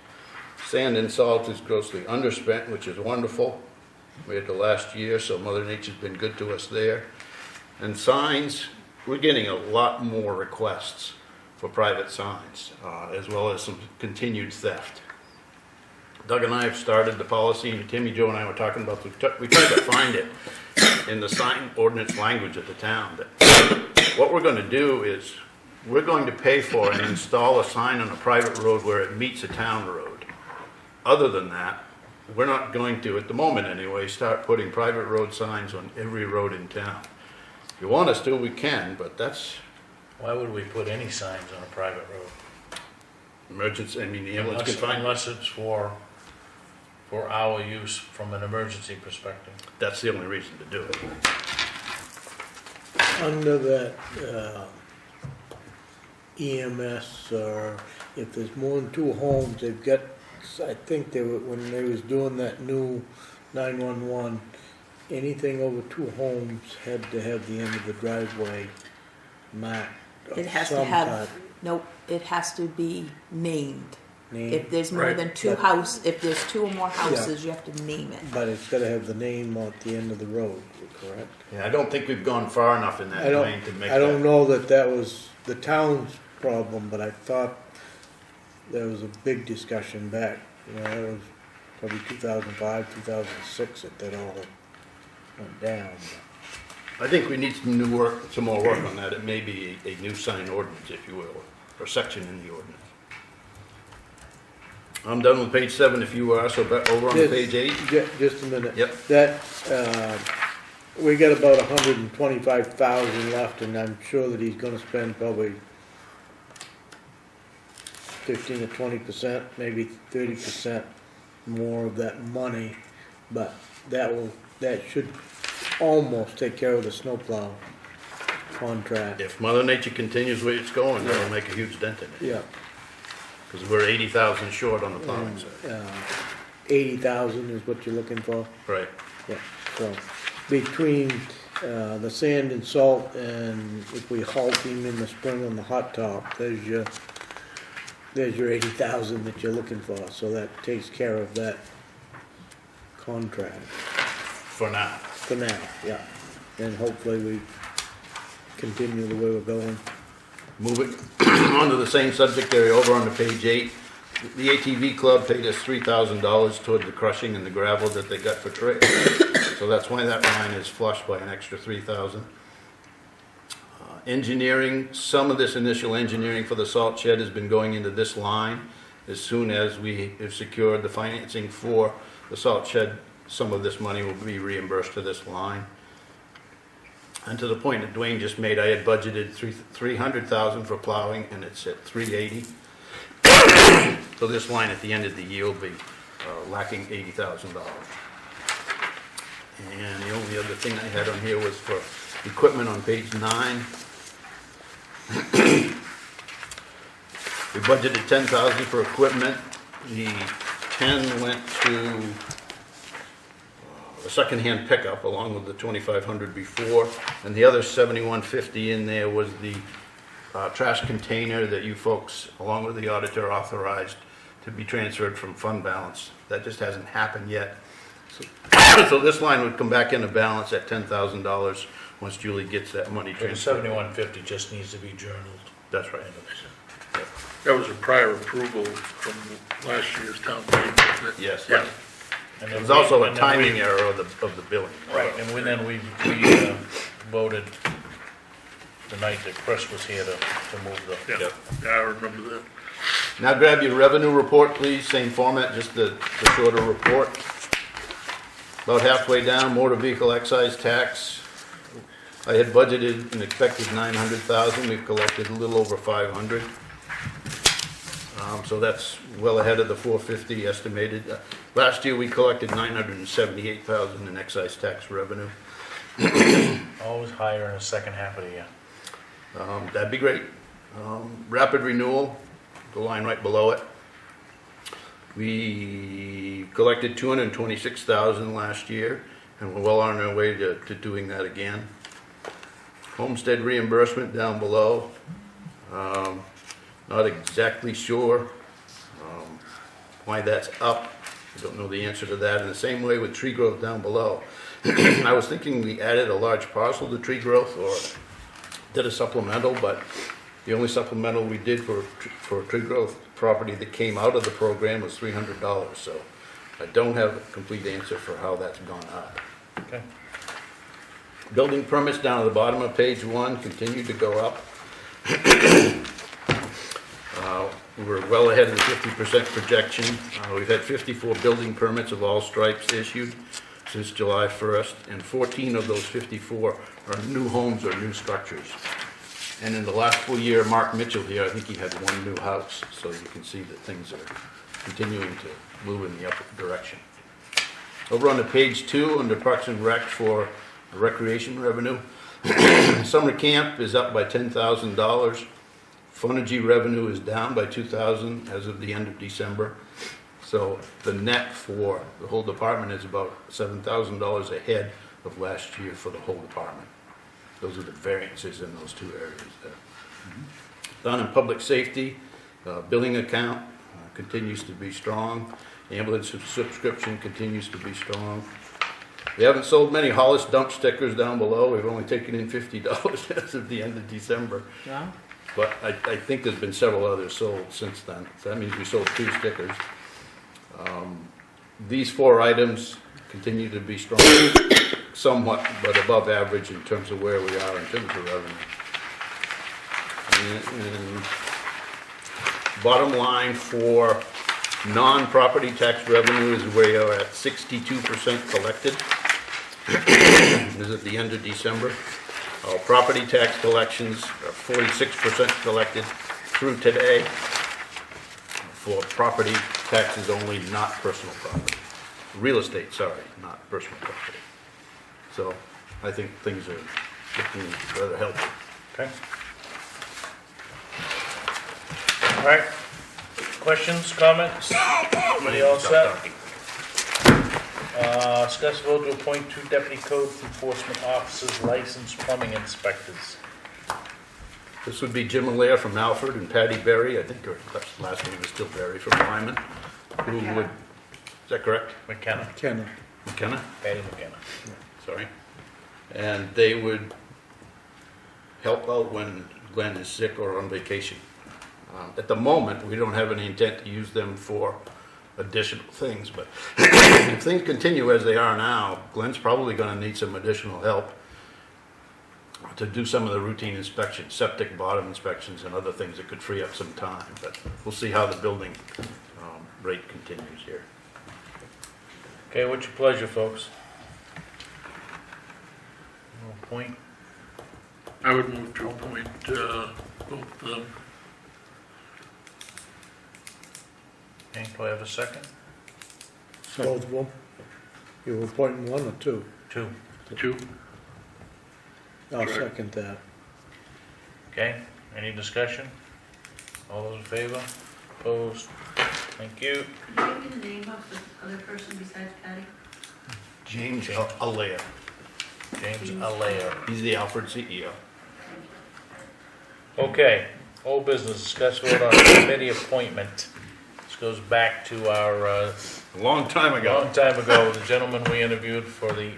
Sand and salt is grossly underspent, which is wonderful compared to last year, so Mother Nature's been good to us there. And signs, we're getting a lot more requests for private signs, as well as some continued theft. Doug and I have started the policy, and Timmy, Joe, and I were talking about, we tried to find it in the sign ordinance language of the town, that what we're going to do is we're going to pay for and install a sign on a private road where it meets a town road. Other than that, we're not going to, at the moment anyway, start putting private road signs on every road in town. If you want us to, we can, but that's... Why would we put any signs on a private road? Emergency, I mean, the ambulance can find... Unless it's for our use from an emergency perspective. That's the only reason to do it. Under that EMS, or if there's more than 2 homes, they've got, I think they were, when they was doing that new 911, anything over 2 homes had to have the end of the driveway marked. It has to have, nope, it has to be named. If there's more than 2 houses, if there's 2 or more houses, you have to name it. But it's gotta have the name at the end of the road, correct? Yeah, I don't think we've gone far enough in that domain to make that. I don't know that was the town's problem, but I thought there was a big discussion back, it was probably 2005, 2006 that all went down. I think we need some more work on that. It may be a new sign ordinance, if you will, or section in the ordinance. I'm done with page 7 if you are, so back over on page 8. Just a minute. Yep. That, we got about 125,000 left, and I'm sure that he's gonna spend probably 15 to 20%, maybe 30% more of that money, but that should almost take care of the snowplow contract. If Mother Nature continues where it's going, that'll make a huge dent in it. Yeah. Because we're 80,000 short on the plowing side. 80,000 is what you're looking for? Right. Yeah, so between the sand and salt, and if we halt him in the spring on the hot top, there's your 80,000 that you're looking for, so that takes care of that contract. For now. For now, yeah. And hopefully we continue the way we're going. Moving on to the same subject area, over on to page 8. The ATV club paid us $3,000 toward the crushing and the gravel that they got for trade. So that's why that line is flushed by an extra $3,000. Engineering, some of this initial engineering for the salt shed has been going into this line. As soon as we have secured the financing for the salt shed, some of this money will be reimbursed to this line. And to the point that Dwayne just made, I had budgeted $300,000 for plowing, and it's at $380,000. So this line at the end of the year will be lacking $80,000. And the only other thing I had on here was for equipment on page 9. We budgeted $10,000 for equipment. The 10 went to a secondhand pickup along with the $2,500 before, and the other $7,150 in there was the trash container that you folks, along with the auditor, authorized to be transferred from fund balance. That just hasn't happened yet. So this line would come back into balance at $10,000 once Julie gets that money transferred. The $7,150 just needs to be journaled. That's right. That was a prior approval from last year's town meeting, wasn't it? Yes. Yeah. And There's also a timing error of the billing. Right, and then we voted the night that Chris was here to move the. Yeah, I remember that. Now grab your revenue report, please, same format, just the shorter report. About halfway down, motor vehicle excise tax. I had budgeted and expected 900,000, we've collected a little over 500. So that's well ahead of the 450 estimated. Last year, we collected 978,000 in excise tax revenue. Always higher in the second half of the year. That'd be great. Rapid renewal, the line right below it. We collected 226,000 last year, and we're well on our way to doing that again. Homestead reimbursement down below. Not exactly sure why that's up. I don't know the answer to that. In the same way with tree growth down below. I was thinking we added a large parcel to tree growth or did a supplemental, but the only supplemental we did for tree growth property that came out of the program was $300. So I don't have a complete answer for how that's gone up. Okay. Building permits down at the bottom of page 1 continue to go up. We're well ahead of the 50% projection. We've had 54 building permits of all stripes issued since July 1st, and 14 of those 54 are new homes or new structures. And in the last full year, Mark Mitchell here, I think he had 1 new house, so you can see that things are continuing to move in the upward direction. Over on to page 2, under Parks and Rec for recreation revenue. Summer camp is up by $10,000. Funergy revenue is down by $2,000 as of the end of December. So the net for the whole department is about $7,000 ahead of last year for the whole department. Those are the variances in those 2 areas there. Down in public safety, billing account continues to be strong. Ambulance subscription continues to be strong. We haven't sold many Hollis dump stickers down below. We've only taken in $50 as of the end of December. Yeah. But I think there's been several others sold since then. So that means we sold 2 stickers. These 4 items continue to be strong, somewhat, but above average in terms of where we are in terms of revenue. And bottom line for non-property tax revenue is we are at 62% collected. This is at the end of December. Our property tax collections are 46% collected through today for property taxes only, not personal property. Real estate, sorry, not personal property. So I think things are looking rather healthy. Okay. All right. Questions, comments? Anybody all set? Discuss vote to appoint 2 deputy code enforcement officers, licensed plumbing inspectors. This would be Jim Allaire from Alfred and Patty Berry, I think her last name is still Berry, from Lyman. Who would, is that correct? McKenna. McKenna? Patty McKenna. Sorry. And they would help out when Glenn is sick or on vacation. At the moment, we don't have any intent to use them for additional things, but if things continue as they are now, Glenn's probably going to need some additional help to do some of the routine inspections, septic bottom inspections and other things that could free up some time, but we'll see how the building rate continues here. Okay, what's your pleasure, folks? Appoint. I would move to appoint both of them. Okay, do I have a second? Both of them? You were appointing 1 or 2? 2. 2. I'll second that. Okay, any discussion? All those in favor? Opposed? Thank you. Can you give me the name of the other person besides Patty? James Allaire. James Allaire. He's the Alfred CEO. Okay, old business, discuss vote on committee appointment. This goes back to our, A long time ago. the gentleman we interviewed for the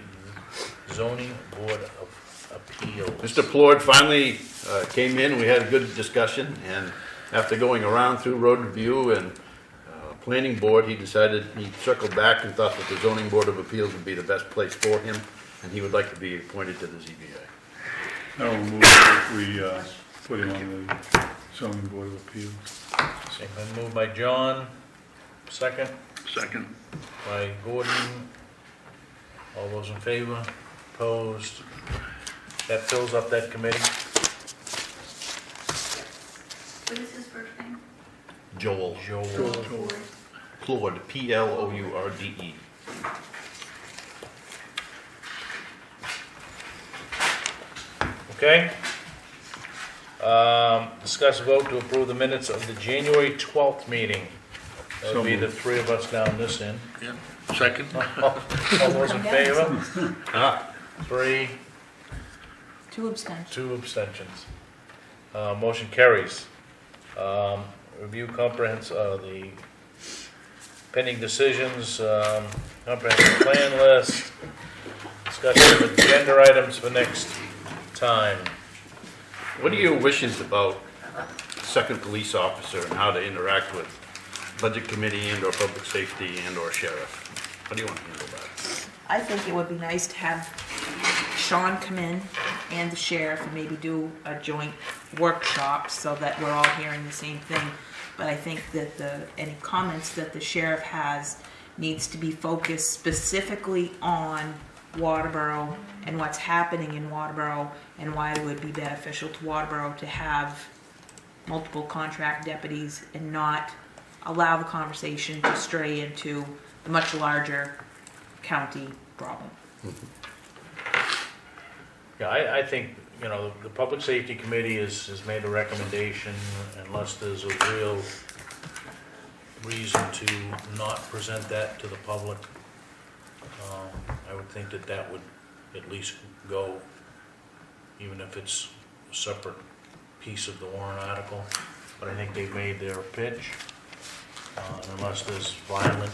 Zoning Board of Appeals. Mr. Plord finally came in, we had a good discussion, and after going around through road review and planning board, he decided, he circled back and thought that the Zoning Board of Appeals would be the best place for him, and he would like to be appointed to the ZBA. I will move that we put him on the zoning board of appeals. So been moved by John, second Second. by Gordon. All those in favor? Opposed? That fills up that committee. What is his first name? Joel. Ford. Plourde, P-L-O-U-R-D-E. Okay? Discuss a vote to approve the minutes of the January 12th meeting. That would be the three of us down this end. Yeah. Second. All those in favor? Three, 2 abstentions. 2 abstentions. Motion carries. Review the pending decisions, comprehensive plan list, discussion of agenda items for next time. What are your wishes about second police officer and how to interact with budget committee and or public safety and or sheriff? How do you want to handle that? I think it would be nice to have Sean come in and the sheriff and maybe do a joint workshop so that we're all hearing the same thing. But I think that any comments that the sheriff has needs to be focused specifically on Waterboro and what's happening in Waterboro and why it would be beneficial to Waterboro to have multiple contract deputies and not allow the conversation to stray into the much larger county problem. Yeah, I think, the Public Safety Committee has made a recommendation, unless there's a real reason to not present that to the public. I would think that would at least go, even if it's a separate piece of the warrant article. But I think they've made their pitch, unless there's violent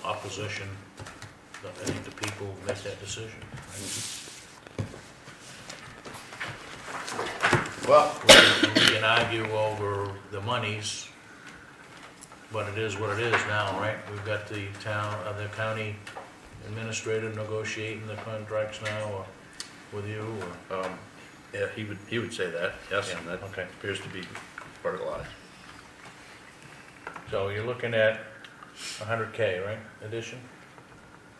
opposition, I think the people make that decision. Well, we can argue over the monies, but it is what it is now, right? We've got the county administrator negotiating the contracts now, or with you, or? Yeah, he would say that, yes, Yeah, and that okay. appears to be part of the lies. So you're looking at 100K, right, addition?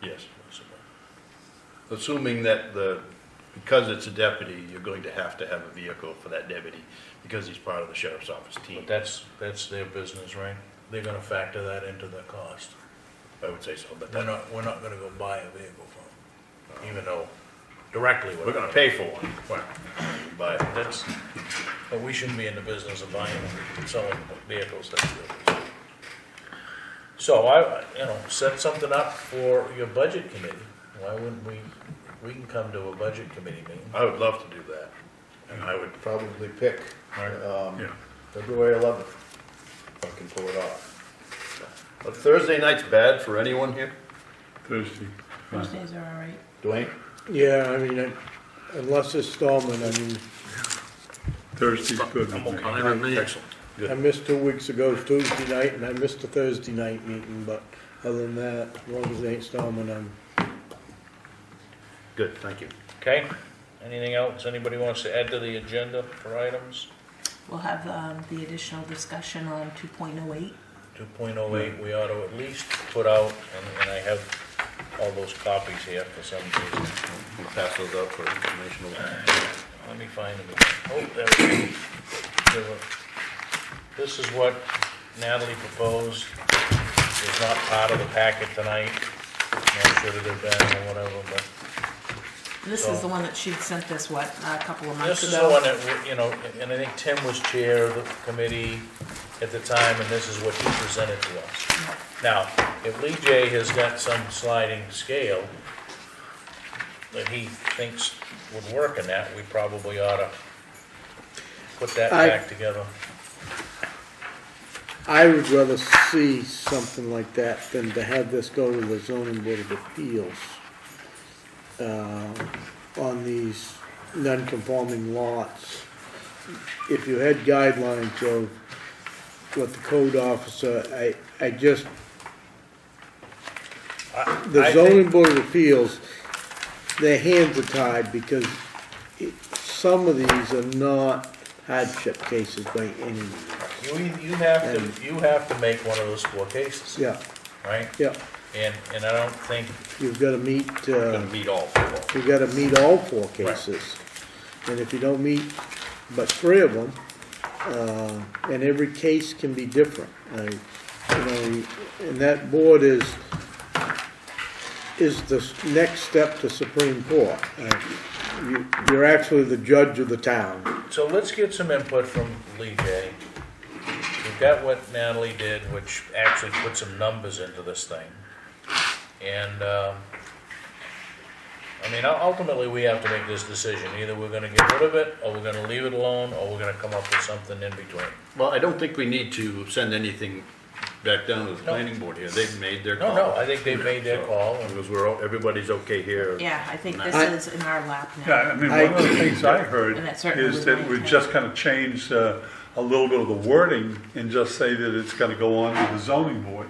Yes. Assuming that because it's a deputy, you're going to have a vehicle for that deputy because he's part of the sheriff's office team. But that's their business, right? They're gonna factor that into the cost. I would say so, but We're not gonna go buy a vehicle for them, even though directly we're going to pay for one. Right. But But we shouldn't be in the business of buying and selling vehicles. That's the business. So set something up for your budget committee. Why wouldn't we can come to a budget committee meeting. I would love to do that. And I would Probably pick Yeah. February 11th, if I can pull it off. But Thursday night's bad for anyone here? Thursday. Thursdays are all right. Dwayne? Yeah, I mean, unless it's Stallman, Thursday's good. I'm with me. okay. Fine with me. Excellent. I missed 2 weeks ago's Tuesday night, and I missed the Thursday night meeting, but other than that, as long as it ain't Stallman, I'm Good, thank you. Okay? Anything else anybody wants to add to the agenda for items? We'll have the additional discussion on 2.08. 2.08, we ought to at least put out, and I have all those copies here for some reason. We'll pass those out for informational. Let me find them. Oh, there we go. This is what Natalie proposed. It's not part of the packet tonight. Nor should it have been, or whatever, but This is the one that she'd sent us, a couple of months this ago? is the one that, and I think Tim was chair of the committee at the time, and this is what he presented to us. Now, if Lee J has got some sliding scale that he thinks would work in that, we probably ought to put that back together. I would rather see something like that than to have this go to the zoning board of appeals on these non-conforming lots. If you had guidelines of what the code officer, the zoning board of appeals, their hands are tied because some of these are not hardship cases by any means. You have to make one of those 4 cases, Yeah, right? yeah, And I don't think you've gotta meet, We're gonna meet all 4. you gotta meet all 4 cases. And if you don't meet but 3 of them, and every case can be different. And that board is the next step to Supreme Court. You're actually the judge of the town. so. Let's get some input from Lee J. We've got what Natalie did, which actually put some numbers into this thing. And, I mean, ultimately, we have to make this decision. Either we're gonna get rid of it, or we're gonna leave it alone, or we're gonna come up with something in between. Well, I don't think we need to send anything back down to the planning board here. They've made their call. No, I think they've made their call. Because everybody's okay here. Yeah, I think this I- is in our lap now. Yeah, I mean, one of the things I heard And that certainly is was that my we intent. just kind of change a little bit of the wording and just say that it's got to go on to the zoning board,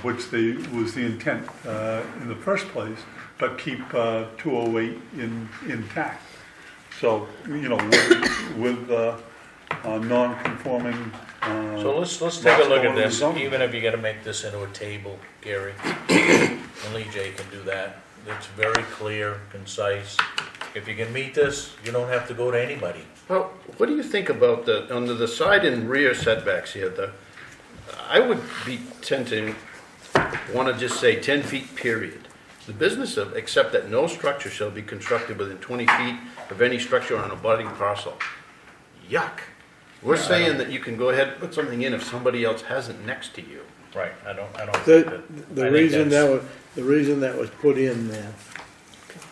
which was the intent in the first place, but keep 208 intact. So, with non-conforming. So let's take a look at this, even if you gotta make this into a table, Gary. And Lee J can do that. It's very clear, concise. If you can meet this, you don't have to go to anybody. Well, what do you think about under the side and rear setbacks here, I would be tempted, want to just say 10 feet period. The business of, except that no structure shall be constructed within 20 feet of any structure on a abutting parcel. Yuck. We're saying that you can go ahead and put something in if somebody else has it next to you. Right, I don't think that. The reason that was put in there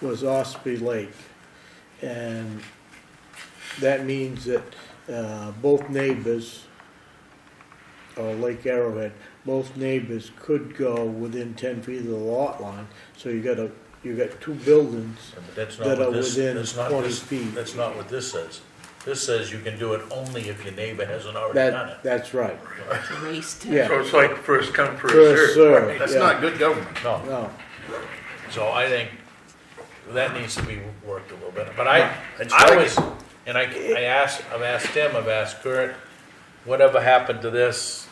was Ospey Lake. And that means that, both neighbors, or Lake Arrowhead, both neighbors could go within 10 feet of the lot line. So you got 2 buildings But that's not that are what this, within that's not 20 this, feet. that's not what this says. This says you can do it only if your neighbor hasn't already done it. That's right. It's a race to. Yeah. So it's like first come, first First served. served. That's Yeah. not good government. No, No, so I think that needs to be worked a little bit. But I like was, and I've asked Tim, I've asked Kurt, whatever happened to this?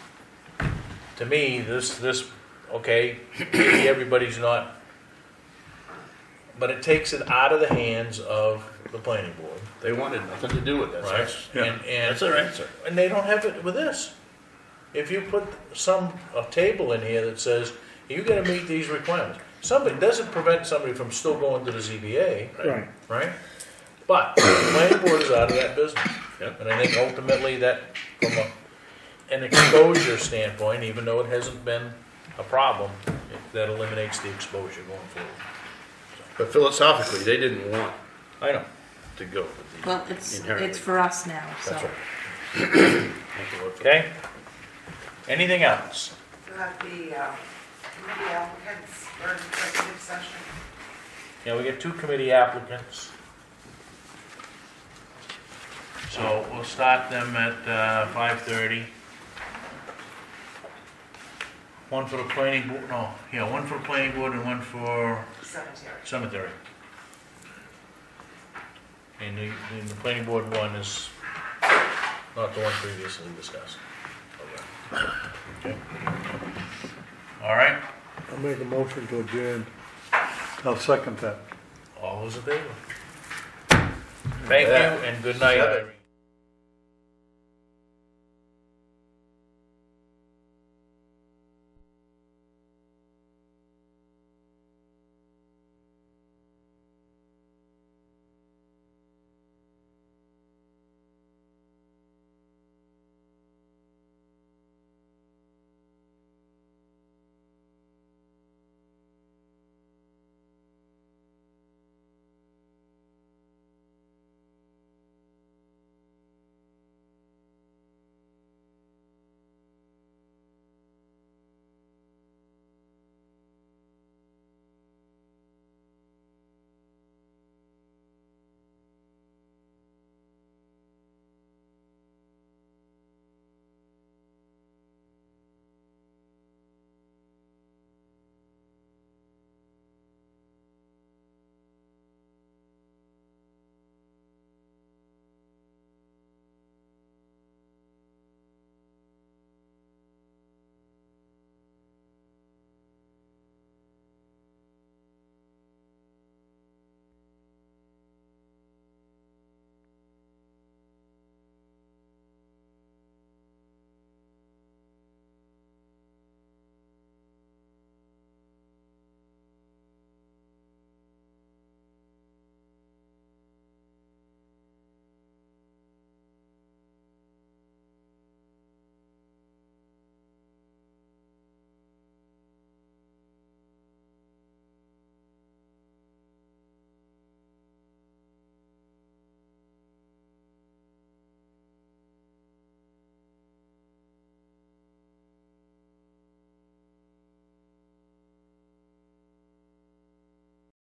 To me, this, okay, maybe everybody's not, but it takes it out of the hands of the planning board. They wanted nothing to do with this. Right, and That's their answer. and they don't have it with this. If you put a table in here that says, you gotta meet these requirements, somebody, doesn't prevent somebody from still going to the ZBA, right. right? But the planning board is out of that business. Yep. And I think ultimately that, from an exposure standpoint, even though it hasn't been a problem, that eliminates the exposure going forward. But philosophically, they didn't want I know. to go with the Well, it's inherently. for us now, so. That's right. Okay? Anything else? You'll have the committee applicants for executive session. Yeah, we get 2 committee applicants. So we'll start them at 5:30. One for the planning board, one for the planning board and one for Cemetery. cemetery. And the planning board one is not the one previously discussed. Okay. All right, I'll make a motion to adjourn. I'll second that. all those in favor? Thank you and good night, everyone.